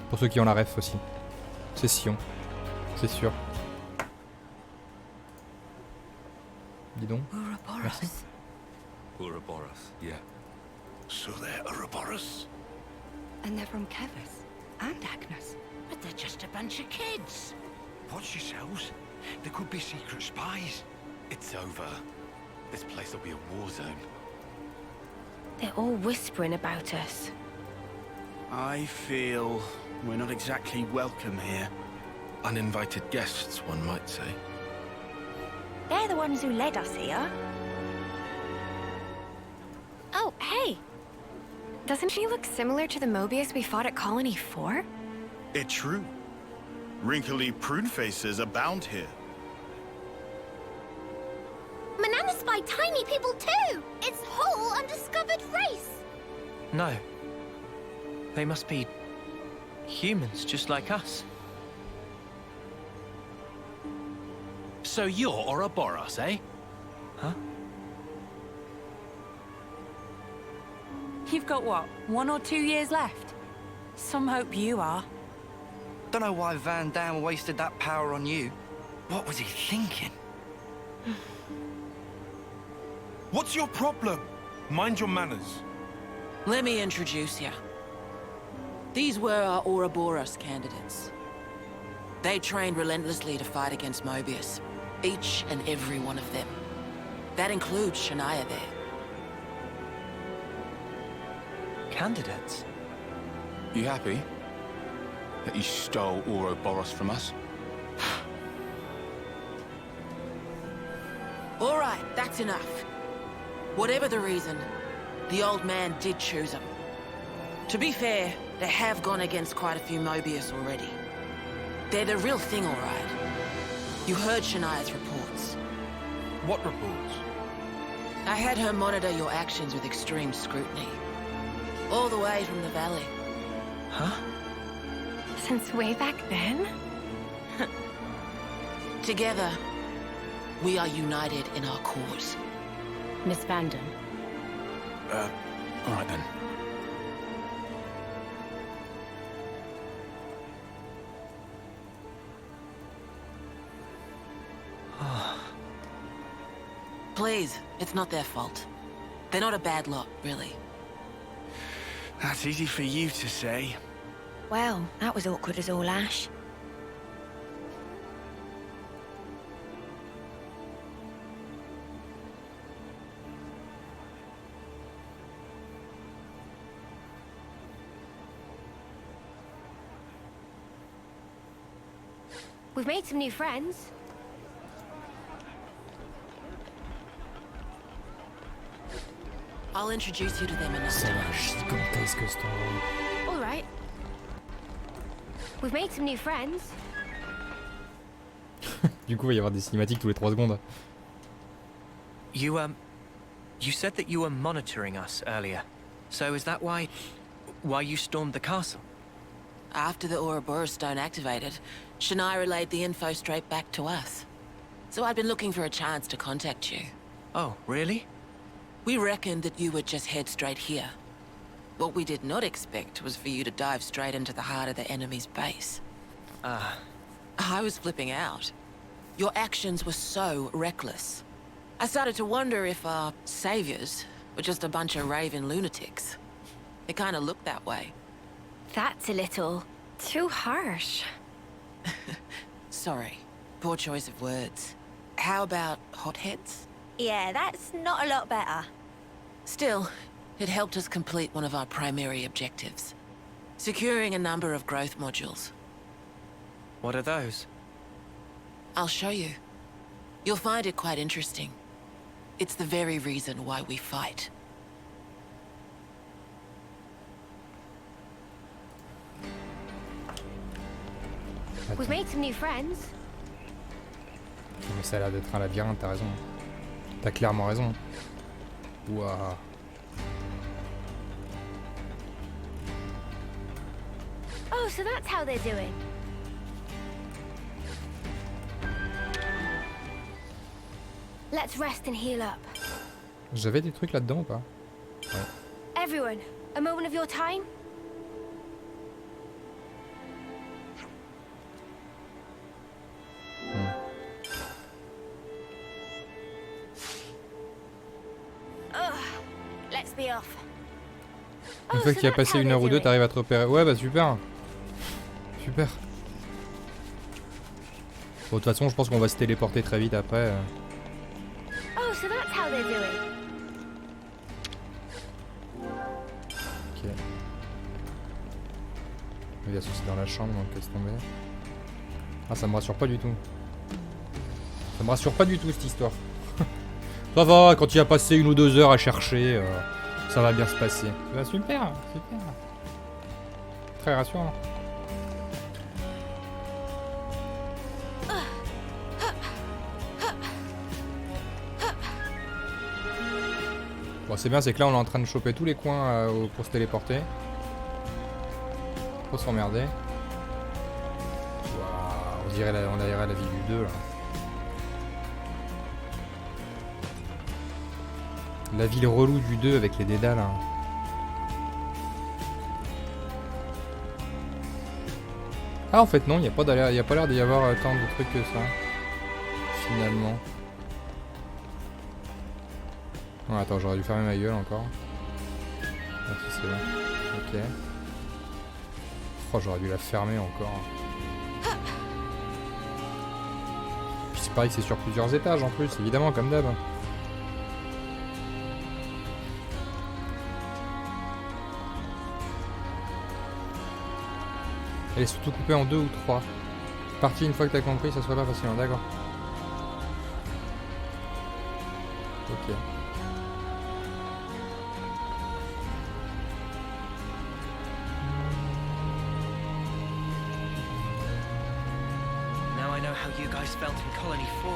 Pour ceux qui ont la ref aussi. C'est Sion. C'est sûr. Dis donc. Merci. Ouroboros, yeah. So they're Ouroboros? And they're from Kevus and Agnes. But they're just a bunch of kids. Watch yourselves. There could be secret spies. It's over. This place will be a war zone. They're all whispering about us. I feel we're not exactly welcome here. Uninvited guests, one might say. They're the ones who led us here. Oh, hey! Doesn't she look similar to the Mobius we fought at Colony 4? It's true. Wrinkly prune faces abound here. Manana spy tiny people too! It's whole undiscovered race! No. They must be humans just like us. So you're Ouroboros, eh? Huh? You've got what, 1 or 2 years left? Some hope you are. Don't know why Van Dam wasted that power on you. What was he thinking? What's your problem? Mind your manners. Let me introduce you. These were our Ouroboros candidates. They trained relentlessly to fight against Mobius. Each and every one of them. That includes Shania there. Candidates? You happy that you stole Ouroboros from us? All right, that's enough. Whatever the reason, the old man did choose them. To be fair, they have gone against quite a few Mobius already. They're the real thing, all right. You heard Shania's reports. What reports? I had her monitor your actions with extreme scrutiny. All the way from the valley. Huh? Since way back then? Together, we are united in our cause. Miss Vanden. All right then. Please, it's not their fault. They're not a bad lot, really. That's easy for you to say. Well, that was awkward as all ash. We've made some new friends. I'll introduce you to them in a Ça a l'air gigantesque cet endroit. All right. We've made some new friends. Du coup, il va y avoir des cinématiques tous les 3 secondes. You said that you were monitoring us earlier. So is that why you stormed the castle? After the Ouroboros stone activated, Shania relayed the info straight back to us. So I'd been looking for a chance to contact you. Oh, really? We reckoned that you would just head straight here. What we did not expect was for you to dive straight into the heart of the enemy's base. I was flipping out. Your actions were so reckless. I started to wonder if our saviors were just a bunch of raving lunatics. It kind of looked that way. That's a little too harsh. Sorry. Poor choice of words. How about hotheads? Yeah, that's not a lot better. Still, it helped us complete one of our primary objectives. Securing a number of growth modules. What are those? I'll show you. You'll find it quite interesting. It's the very reason why we fight. We've made some new friends. Mais ça a l'air d'être un labyrinthe, t'as raison. T'as clairement raison. Waouh. Oh, so that's how they're doing. Let's rest and heal up. J'avais des trucs là-dedans ou pas? Ouais. Everyone, a moment of your time? Let's be off. Une fois qu'il y a passé 1 heure ou 2, t'arrives à te repérer. Ouais, bah super. Super. Bon, de toute façon, je pense qu'on va se téléporter très vite après. Oh, so that's how they're doing. Ok. Bien sûr, c'est dans la chambre, donc laisse tomber. Ah, ça me rassure pas du tout. Ça me rassure pas du tout cette histoire. Ça va, quand il a passé 1 ou 2 heures à chercher, ça va bien se passer. Bah, super, super. Très rassurant. Bon, c'est bien, c'est que là on est en train de choper tous les coins pour se téléporter. Faut s'emmerder. Waouh, on dirait la ville du 2 là. La ville relou du 2 avec les dédales. Hein. Ah en fait non, il n'y a pas l'air d'y avoir tant de trucs que ça. Finalement. Oh, attends, j'aurais dû fermer ma gueule encore. Ah si c'est bon. Ok. Oh, j'aurais dû la fermer encore. Puis c'est pareil que c'est sur plusieurs étages en plus, évidemment, comme d'hab. Elle est surtout coupée en 2 ou 3. Partie une fois que t'as compris, ça serait pas facile, d'accord. Ok. Now I know how you guys felt in Colony 4.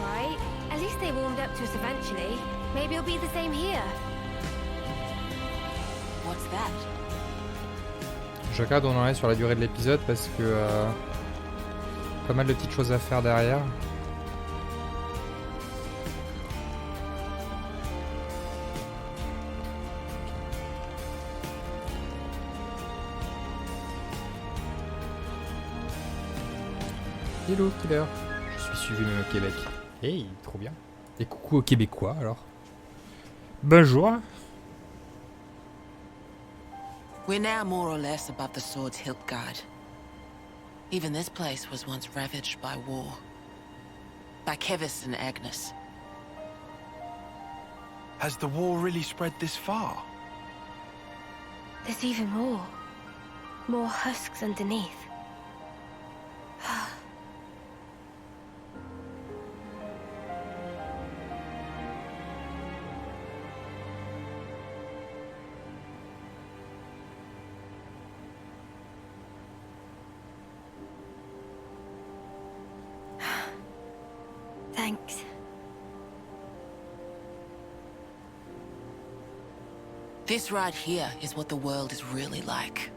Right? At least they warmed up to us eventually. Maybe it'll be the same here. What's that? Je regarde où on en est sur la durée de l'épisode parce que pas mal de petites choses à faire derrière. Hello Killer, je suis suivi même au Québec. Hey, trop bien. Et coucou aux Québécois alors. Bonjour. We're now more or less above the Sword's Hilt Guard. Even this place was once ravaged by war. By Kevis and Agnes. Has the war really spread this far? There's even more. More husks underneath. Thanks. This right here is what the world is really like.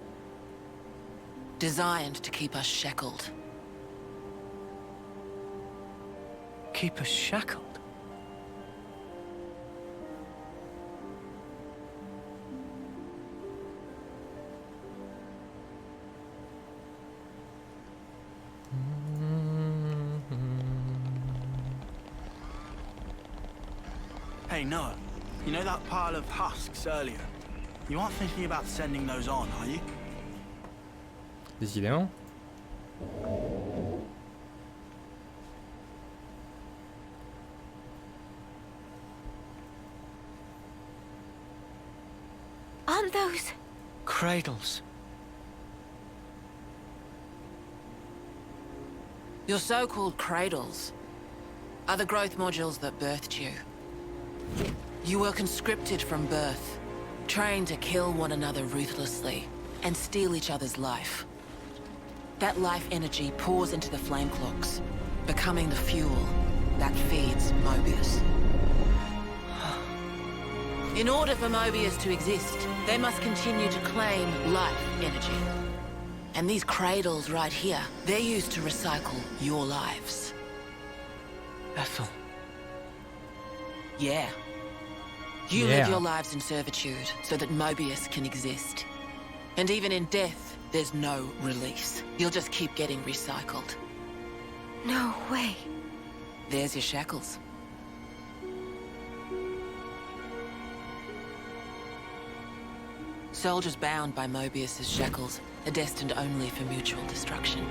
Designed to keep us shackled. Keep us shackled? Hey, Noah. You know that pile of husks earlier? You aren't thinking about sending those on, are you? Décidément. Aren't those... Cradles. Your so-called cradles are the growth modules that birthed you. You were conscripted from birth, trained to kill one another ruthlessly and steal each other's life. That life energy pours into the flame clocks, becoming the fuel that feeds Mobius. In order for Mobius to exist, they must continue to claim life energy. And these cradles right here, they're used to recycle your lives. Ethel. Yeah. You live your lives in servitude so that Mobius can exist. And even in death, there's no release. You'll just keep getting recycled. No way. There's your shackles. Soldiers bound by Mobius's shackles are destined only for mutual destruction.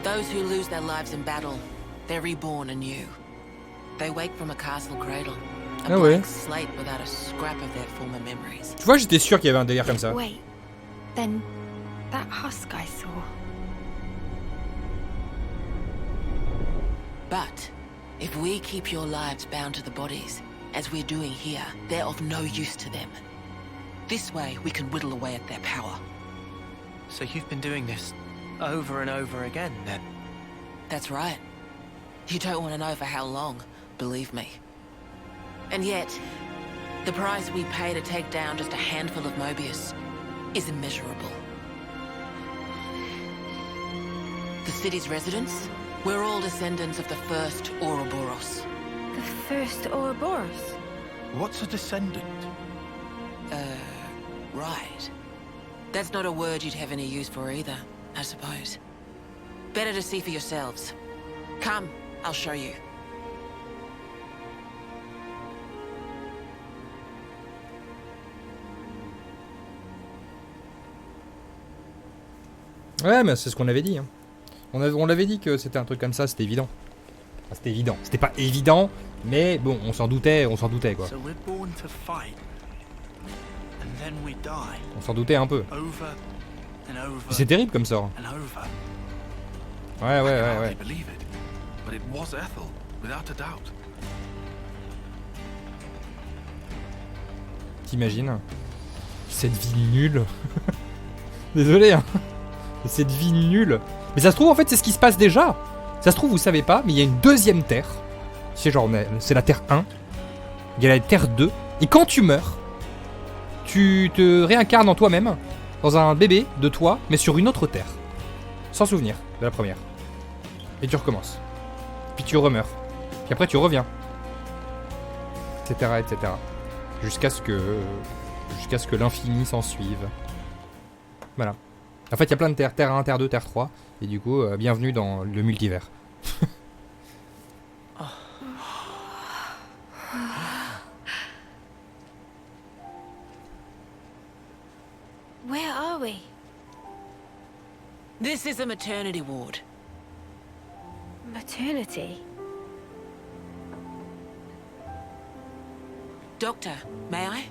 Those who lose their lives in battle, they're reborn anew. They wake from a castle cradle, a blank slate without a scrap of their former memories. Tu vois, j'étais sûr qu'il y avait un délire comme ça. Wait, then that husk I saw. But if we keep your lives bound to the bodies, as we're doing here, they're of no use to them. This way, we can whittle away at their power. So you've been doing this over and over again, then? That's right. You don't want to know for how long, believe me. And yet, the price we pay to take down just a handful of Mobius is immeasurable. The city's residents, we're all descendants of the first Ouroboros. The first Ouroboros? What's a descendant? Right. That's not a word you'd have any use for either, I suppose. Better to see for yourselves. Come, I'll show you. Ouais, mais c'est ce qu'on avait dit. Hein. On l'avait dit que c'était un truc comme ça, c'était évident. Enfin, c'était évident. C'était pas évident, mais bon, on s'en doutait quoi. So we're born to fight. And then we die. On s'en doutait un peu. Over and over. C'est terrible comme sort. And over. Ouais. Believe it, but it was Ethel, without a doubt. T'imagines cette vie nulle. Désolé, hein. Cette vie nulle. Mais ça se trouve, en fait, c'est ce qui se passe déjà. Ça se trouve, vous savez pas, mais il y a une deuxième Terre. C'est genre, c'est la Terre 1. Il y a la Terre 2. Et quand tu meurs, tu te réincarnes en toi-même, dans un bébé de toi, mais sur une autre Terre. Sans souvenir de la première. Et tu recommences. Puis tu remeurs. Puis après, tu reviens. Etc. Jusqu'à ce que l'infini s'en suive. Voilà. En fait, il y a plein de terres. Terre 1, Terre 2, Terre 3. Et du coup, bienvenue dans le multivers. Where are we? This is a maternity ward. Maternity? Doctor, may I?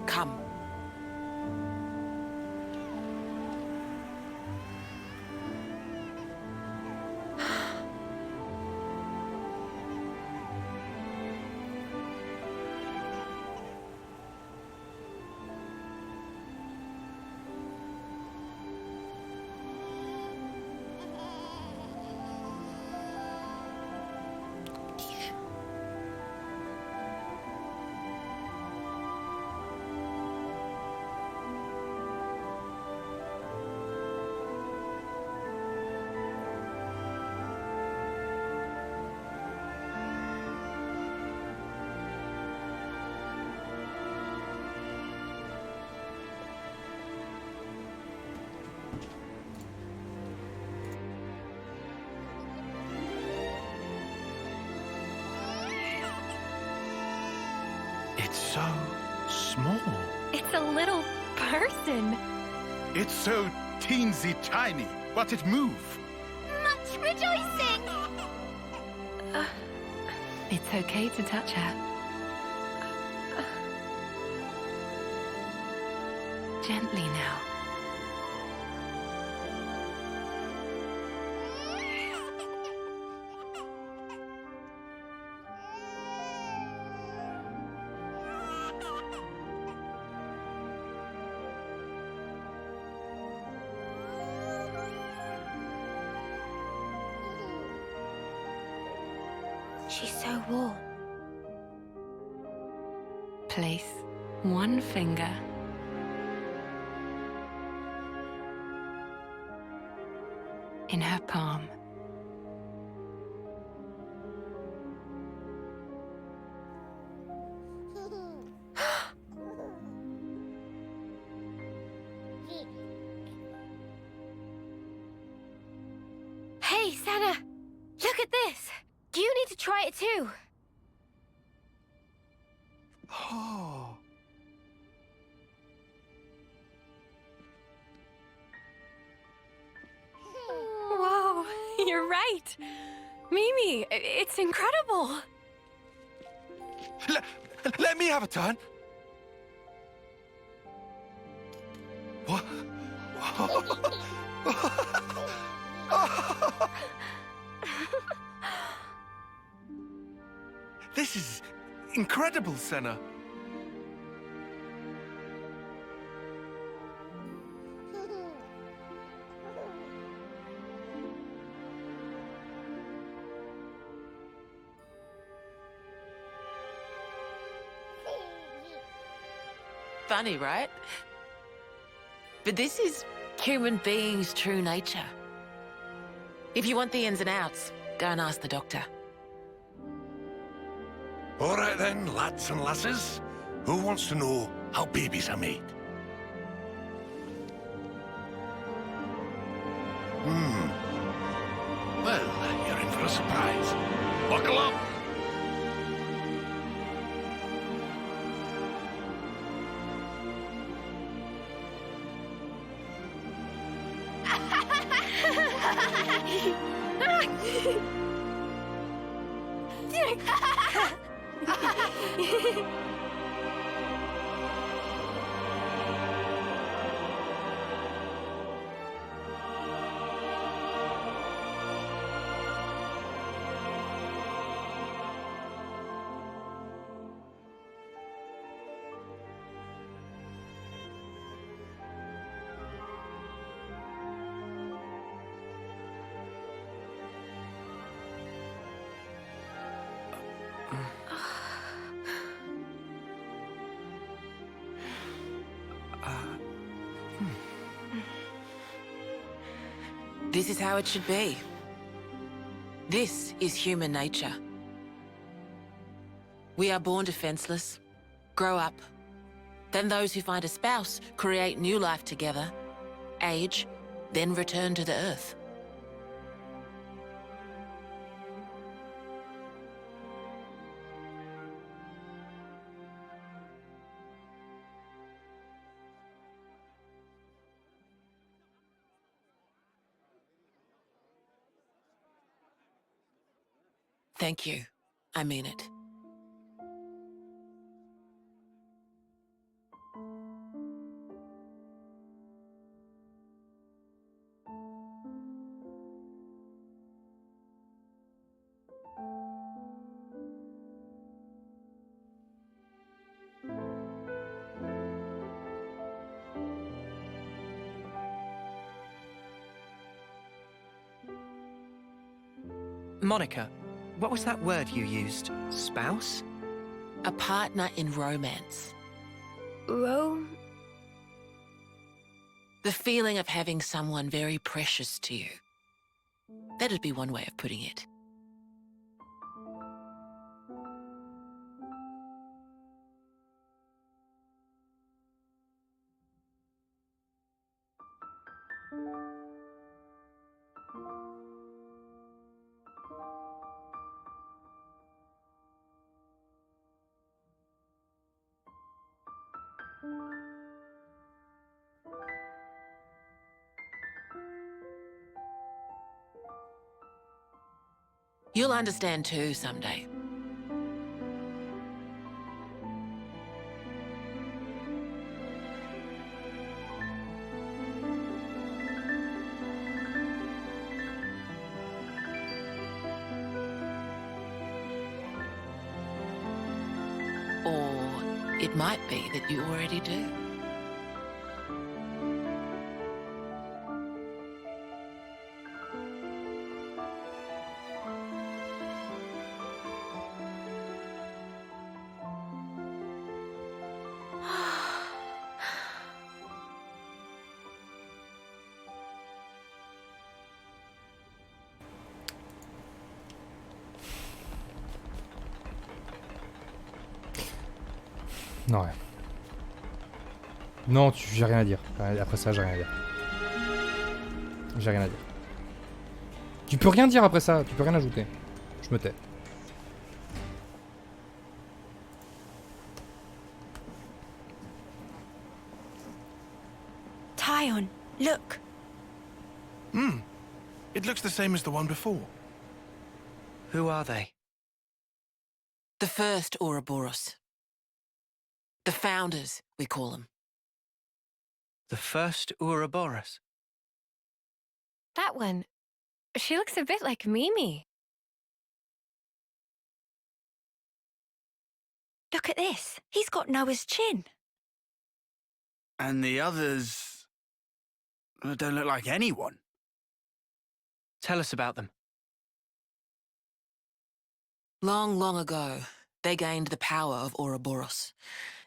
Come. so small. It's a little person. It's so teensy tiny, but it move. Much rejoicing! It's okay to touch her. Gently now. She's so warm. Place one finger in her palm. Hey, Sana! Look at this! You need to try it too! Oh. Whoa, you're right. Mimi, it's incredible. Let me have a turn. What? This is incredible, Senna. Funny, right? But this is human beings' true nature. If you want the ins and outs, go and ask the doctor. All right then, lads and lasses. Who wants to know how babies are made? Well, you're in for a surprise. Buckle up! This is how it should be. This is human nature. We are born defenseless, grow up. Then those who find a spouse create new life together, age, then return to the earth. Thank you. I mean it. Monica, what was that word you used? Spouse? A partner in romance. Rome? The feeling of having someone very precious to you. That'd be one way of putting it. You'll understand too someday. Or it might be that you already do. Non, ouais. Non, j'ai rien à dire. Après ça, j'ai rien à dire. J'ai rien à dire. Tu peux rien dire après ça, tu peux rien ajouter. Je me tais. Tyon, look. It looks the same as the one before. Who are they? The first Ouroboros. The founders, we call them. The first Ouroboros? That one. She looks a bit like Mimi. Look at this. He's got Noah's chin. And the others don't look like anyone. Tell us about them. Long, long ago, they gained the power of Ouroboros.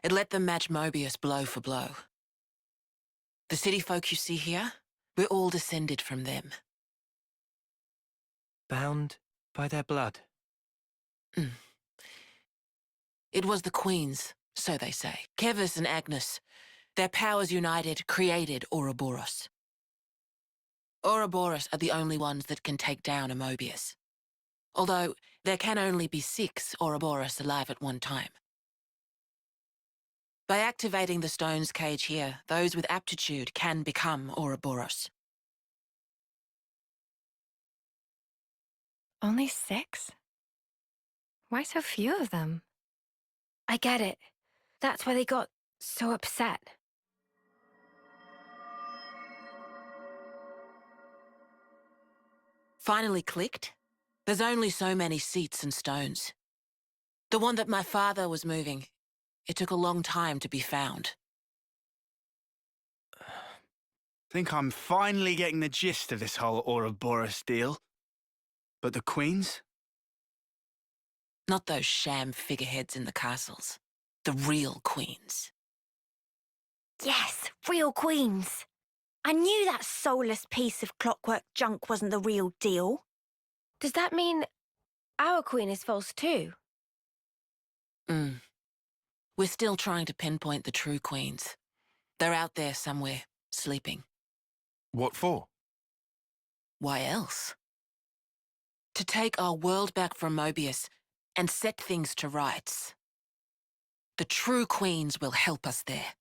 It let them match Mobius blow for blow. The city folk you see here, we're all descended from them. Bound by their blood? It was the Queens, so they say. Kevis and Agnes. Their powers united created Ouroboros. Ouroboros are the only ones that can take down a Mobius. Although, there can only be 6 Ouroboros alive at one time. By activating the stone's cage here, those with aptitude can become Ouroboros. Only 6? Why so few of them? I get it. That's why they got so upset. Finally clicked? There's only so many seats and stones. The one that my father was moving, it took a long time to be found. Think I'm finally getting the gist of this whole Ouroboros deal. But the Queens? Not those sham figureheads in the castles. The real Queens. Yes, real queens. I knew that soulless piece of clockwork junk wasn't the real deal. Does that mean our queen is false too? We're still trying to pinpoint the true Queens. They're out there somewhere, sleeping. What for? Why else? To take our world back from Mobius and set things to rights. The true Queens will help us there.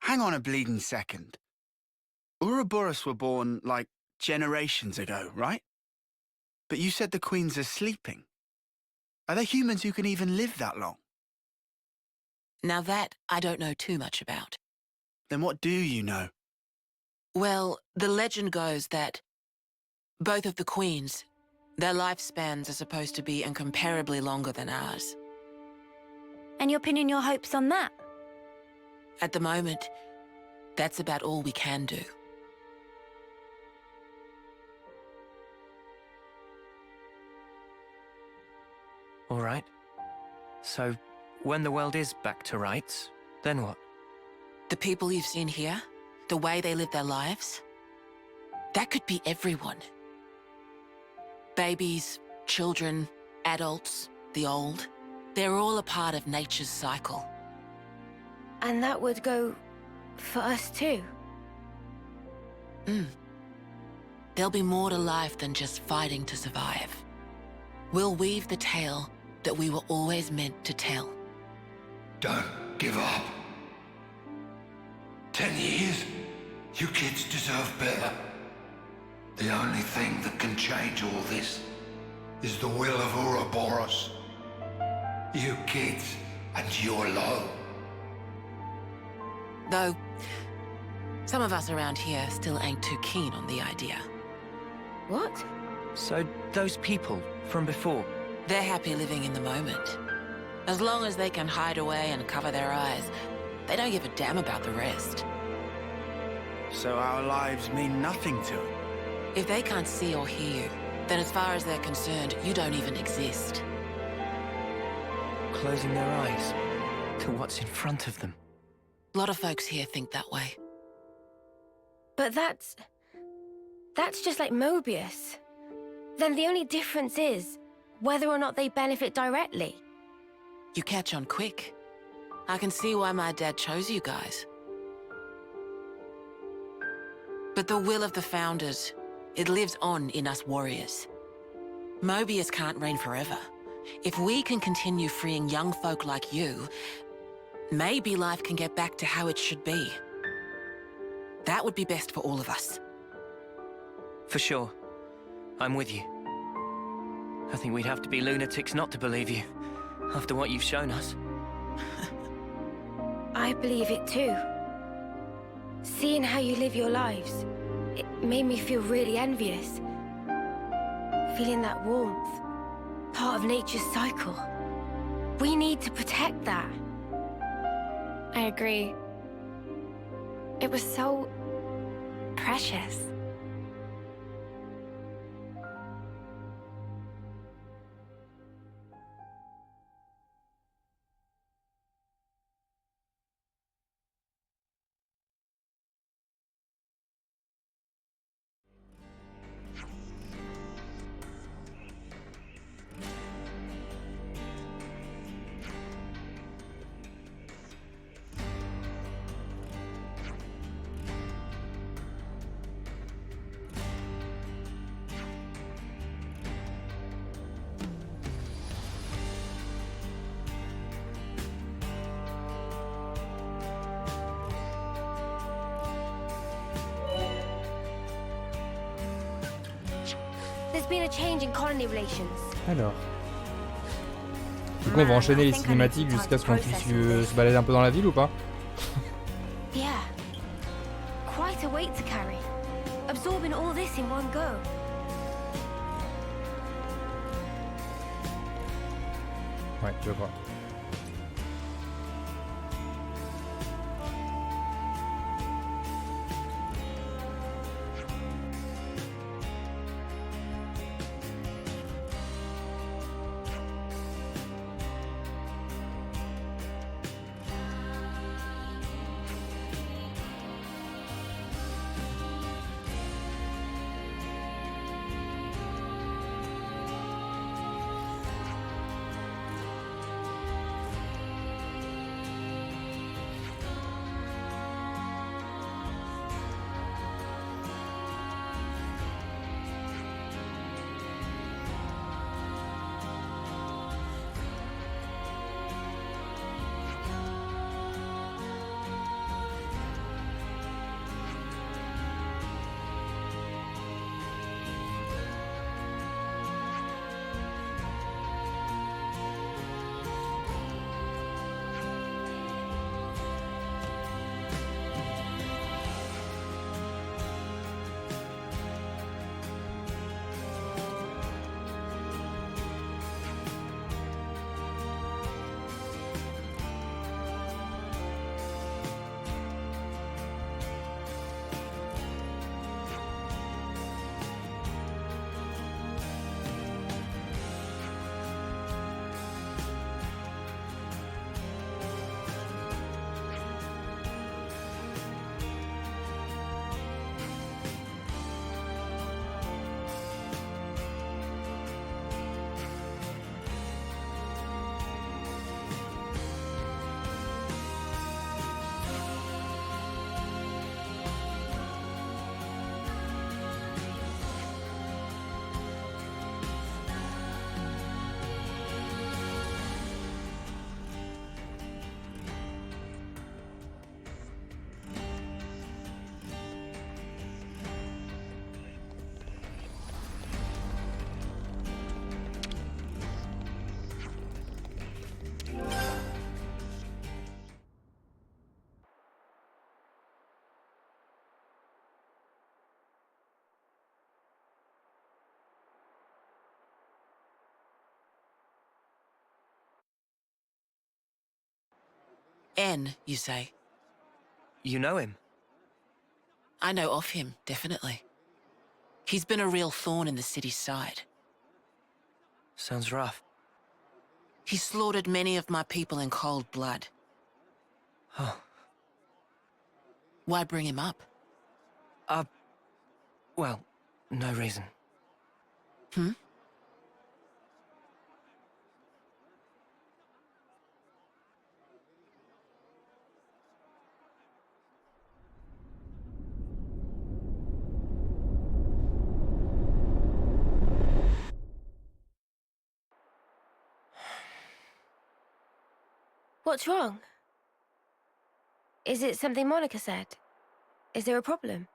Hang on a bleeding second. Ouroboros were born, like, generations ago, right? But you said the Queens are sleeping. Are there humans who can even live that long? Now that I don't know too much about. Then what do you know? Well, the legend goes that both of the Queens, their lifespans are supposed to be incomparably longer than ours. And you're pinning your hopes on that? At the moment, that's about all we can do. All right. So, when the world is back to rights, then what? The people you've seen here, the way they live their lives, that could be everyone. Babies, children, adults, the old, they're all a part of nature's cycle. And that would go for us too? There'll be more to life than just fighting to survive. We'll weave the tale that we were always meant to tell. Don't give up. 10 years? You kids deserve better. The only thing that can change all this is the will of Ouroboros. You kids and your lot. Though, some of us around here still ain't too keen on the idea. What? So, those people from before, they're happy living in the moment. As long as they can hide away and cover their eyes, they don't give a damn about the rest. So our lives mean nothing to them? If they can't see or hear you, then as far as they're concerned, you don't even exist. closing their eyes to what's in front of them. A lot of folks here think that way. But that's just like Mobius. Then the only difference is whether or not they benefit directly. You catch on quick. I can see why my dad chose you guys. But the will of the Founders, it lives on in us warriors. Mobius can't reign forever. If we can continue freeing young folk like you, maybe life can get back to how it should be. That would be best for all of us. For sure. I'm with you. I think we'd have to be lunatics not to believe you, after what you've shown us. I believe it too. Seeing how you live your lives, it made me feel really envious. Feeling that warmth, part of nature's cycle. We need to protect that. I agree. It was so precious. There's been a change in colony relations. Alors. Du coup, on va enchaîner les cinématiques jusqu'à ce qu'on puisse se balader un peu dans la ville ou pas? Yeah. Quite a weight to carry. Absorbing all this in one go. Ouais, je vois. N, you say? You know him? I know of him, definitely. He's been a real thorn in the city's side. Sounds rough. He slaughtered many of my people in cold blood. Oh. Why bring him up? Well, no reason. Hmm? What's wrong? Is it something Monica said? Is there a problem?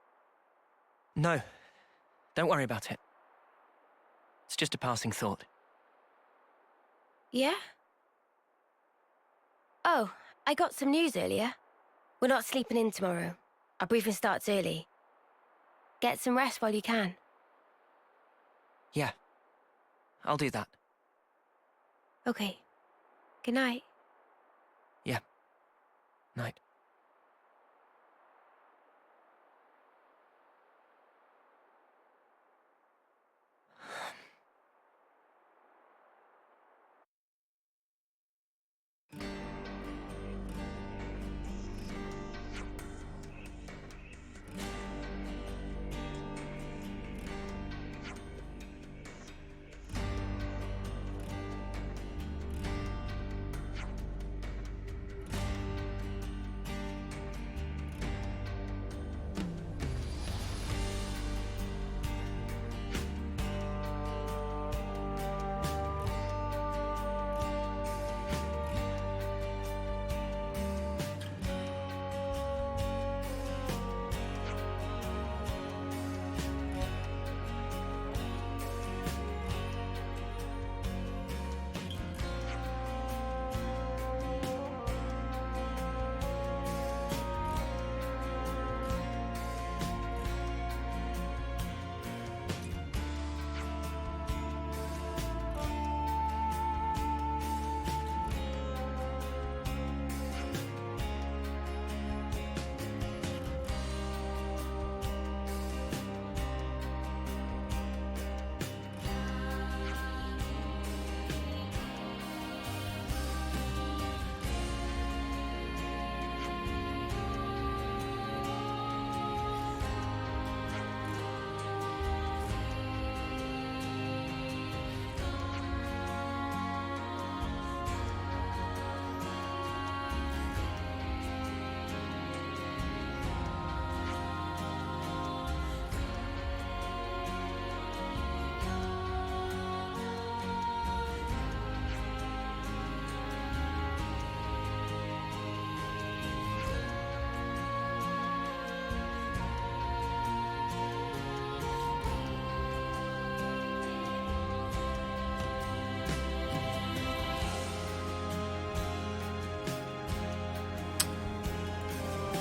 No. Don't worry about it. It's just a passing thought. Yeah? Oh, I got some news earlier. We're not sleeping in tomorrow. Our briefing starts early. Get some rest while you can. Yeah. I'll do that. Okay. Good night. Yeah. Night.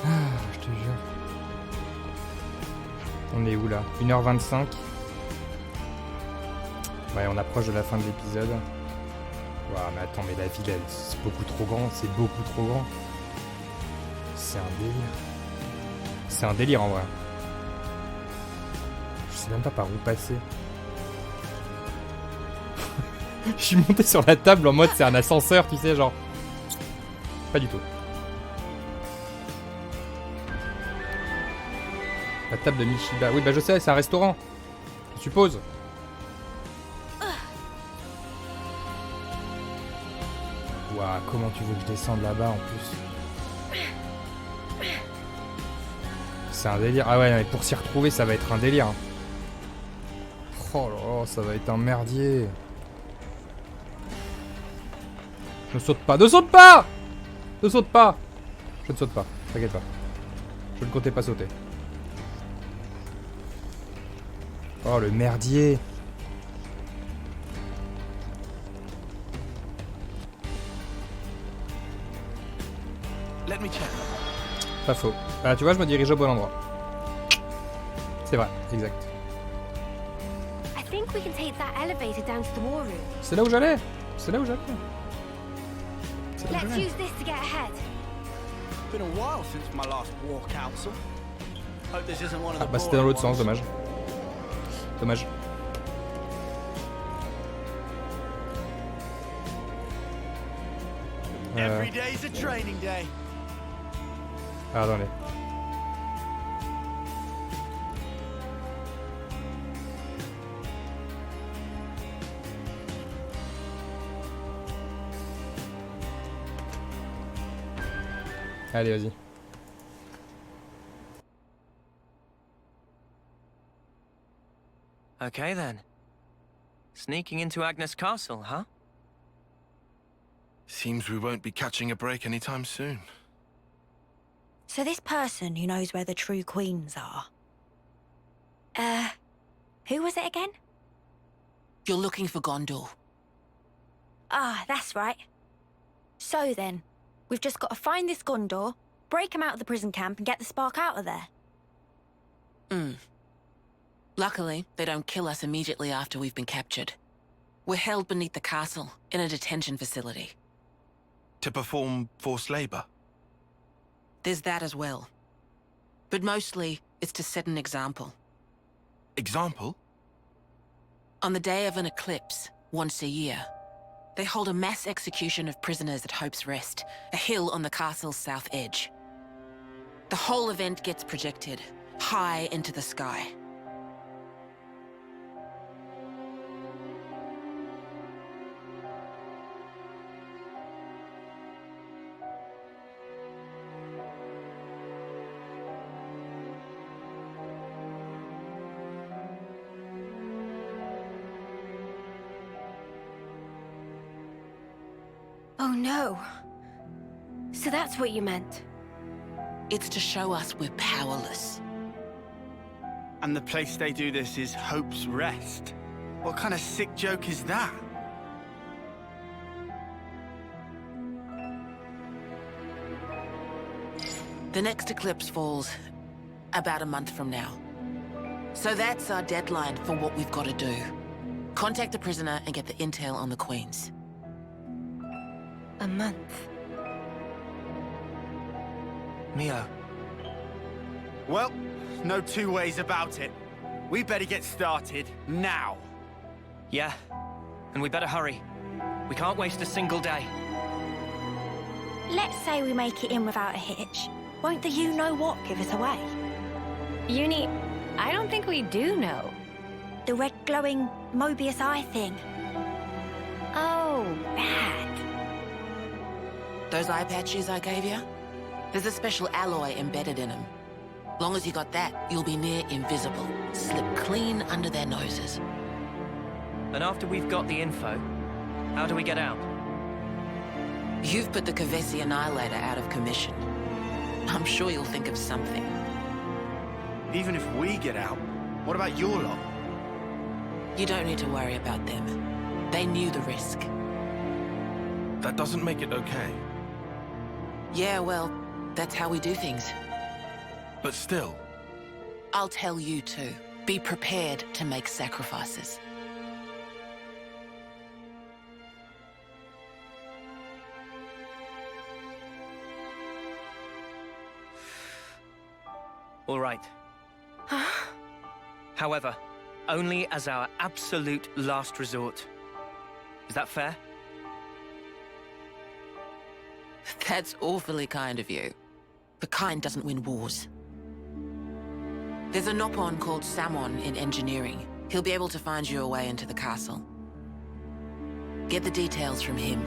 Je te jure. On est où là? 1h25. Ouais, on approche de la fin de l'épisode. Waouh, mais attends, mais la ville, c'est beaucoup trop grand. C'est beaucoup trop grand. C'est un délire. C'est un délire en vrai. Je sais même pas par où passer. Je suis monté sur la table en mode c'est un ascenseur, tu sais, genre. Pas du tout. La table de Mishiba. Oui, bah je sais, c'est un restaurant. Je suppose. Waouh, comment tu veux que je descende là-bas en plus? C'est un délire. Ah ouais, mais pour s'y retrouver, ça va être un délire. Oh là là, ça va être un merdier. Ne saute pas, ne saute pas! Ne saute pas! Je ne saute pas, t'inquiète pas. Je ne comptais pas sauter. Oh le merdier! Let me check. Pas faux. Bah tu vois, je me dirige au bon endroit. C'est vrai, exact. I think we can take that elevator down to the war room. C'est là où j'allais! C'est là où j'allais! C'est là où Let's j'allais. use this to get ahead. Been a while since my last war council. Hope this isn't one of Ah the bah c'était dans l'autre boring sens, ones. dommage. Dommage. Every day's a training day. Ah, attendez. Allez, vas-y. Okay then. Sneaking into Agnes Castle, huh? Seems we won't be catching a break anytime soon. So this person who knows where the true queens are... who was it again? You're looking for Gondor. Ah, that's right. So then, we've just got to find this Gondor, break him out of the prison camp and get the spark out of there. Luckily, they don't kill us immediately after we've been captured. We're held beneath the castle, in a detention facility. To perform forced labor? There's that as well. But mostly, it's to set an example. Example? On the day of an eclipse, once a year, they hold a mass execution of prisoners at Hope's Rest, a hill on the castle's south edge. The whole event gets projected, high into the sky. Oh no. So that's what you meant. It's to show us we're powerless. And the place they do this is Hope's Rest. What kind of sick joke is that? The next eclipse falls about a month from now. So that's our deadline for what we've got to do. Contact the prisoner and get the intel on the Queens. A month. Mio. Well, no two ways about it. We better get started now. Yeah, and we better hurry. We can't waste a single day. Let's say we make it in without a hitch. Won't the you-know-what give us away? Uni, I don't think we do know. The red glowing Mobius eye thing. Oh, that. Those eye patches I gave you? There's a special alloy embedded in them. Long as you got that, you'll be near invisible. Slip clean under their noses. And after we've got the info, how do we get out? You've put the Kavesi Annihilator out of commission. I'm sure you'll think of something. Even if we get out, what about your lot? You don't need to worry about them. They knew the risk. That doesn't make it okay. Yeah, well, that's how we do things. But still. I'll tell you too. Be prepared to make sacrifices. All right. However, only as our absolute last resort. Is that fair? That's awfully kind of you. The kind doesn't win wars. There's a Nopon called Samon in engineering. He'll be able to find you a way into the castle. Get the details from him.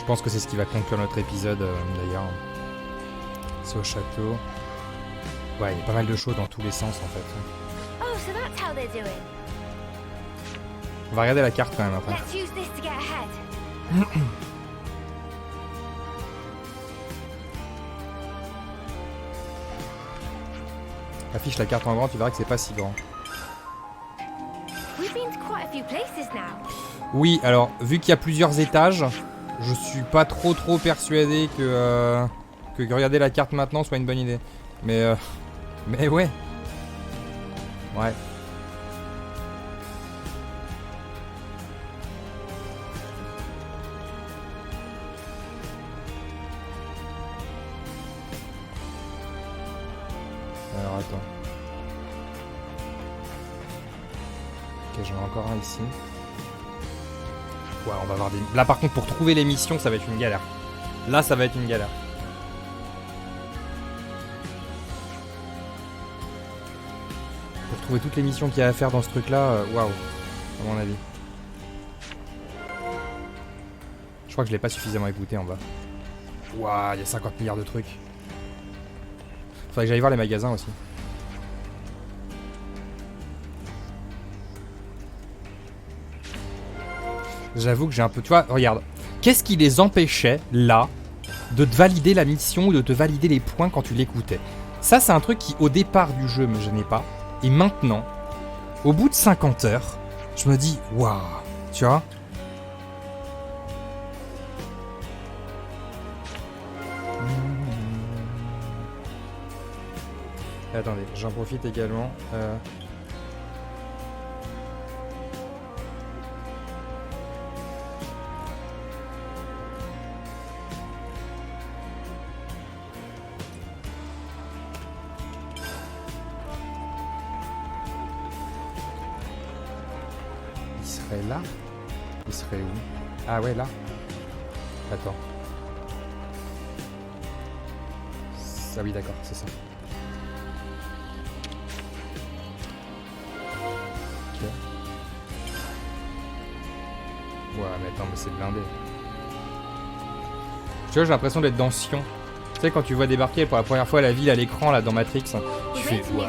pense que c'est ce qui va conclure notre épisode d'ailleurs. C'est au château. Ouais, il y a pas mal de choses dans tous les sens en fait. Oh, so that's how they're doing. On va regarder la carte quand même après. Let's use this to get ahead. Affiche la carte en grand, tu verras que c'est pas si grand. We've been to quite a few places now. Oui, alors vu qu'il y a plusieurs étages, je suis pas trop persuadé que regarder la carte maintenant soit une bonne idée. Mais ouais. Ouais. Alors attends. Ok, j'en ai encore un ici. Ouais, on va avoir des... Là par contre pour trouver les missions ça va être une galère. Là ça va être une galère. Pour trouver toutes les missions qu'il y a à faire dans ce truc là, waouh, à mon avis. Je crois que je l'ai pas suffisamment écouté en bas. Waouh, il y a 50 milliards de trucs. Faudrait que j'aille voir les magasins aussi. J'avoue que j'ai un peu... Tu vois, regarde. Qu'est-ce qui les empêchait, là, de te valider la mission ou de te valider les points quand tu l'écoutais? Ça, c'est un truc qui, au départ du jeu, me gênait pas. Et maintenant, au bout de 50 heures, je me dis, waouh, tu vois? Attendez, j'en profite également. Il serait là? Il serait où? Ah ouais, là. Attends. Ah oui, d'accord, c'est ça. Ok. Ouais, mais attends, mais c'est blindé. Tu vois, j'ai l'impression d'être dans Sion. Tu sais, quand tu vois débarquer pour la première fois la ville à l'écran, là, dans Matrix, tu fais... Ouah.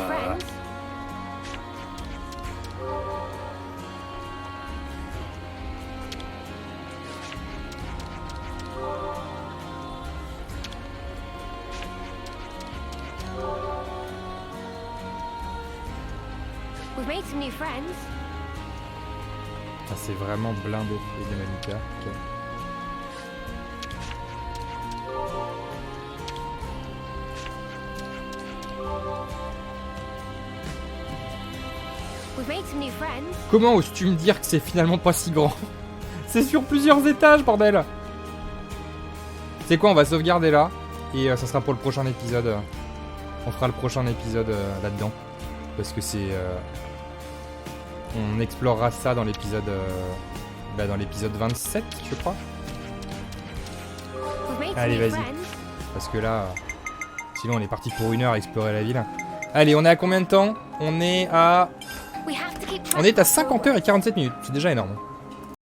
We've made some new friends. Ah, c'est vraiment blindé, les Monica. Ok. We've made some new friends. Comment oses-tu me dire que c'est finalement pas si grand? C'est sur plusieurs étages, bordel! C'est quoi, on va sauvegarder là. Et ça sera pour le prochain épisode. On fera le prochain épisode là-dedans. Parce que c'est... on explorera ça dans l'épisode... dans l'épisode 27, je crois. Allez, vas-y. Parce que là... sinon, on est parti pour 1 heure à explorer la ville. Allez, on est à combien de temps? On est à 50 heures et 47 minutes. C'est déjà énorme.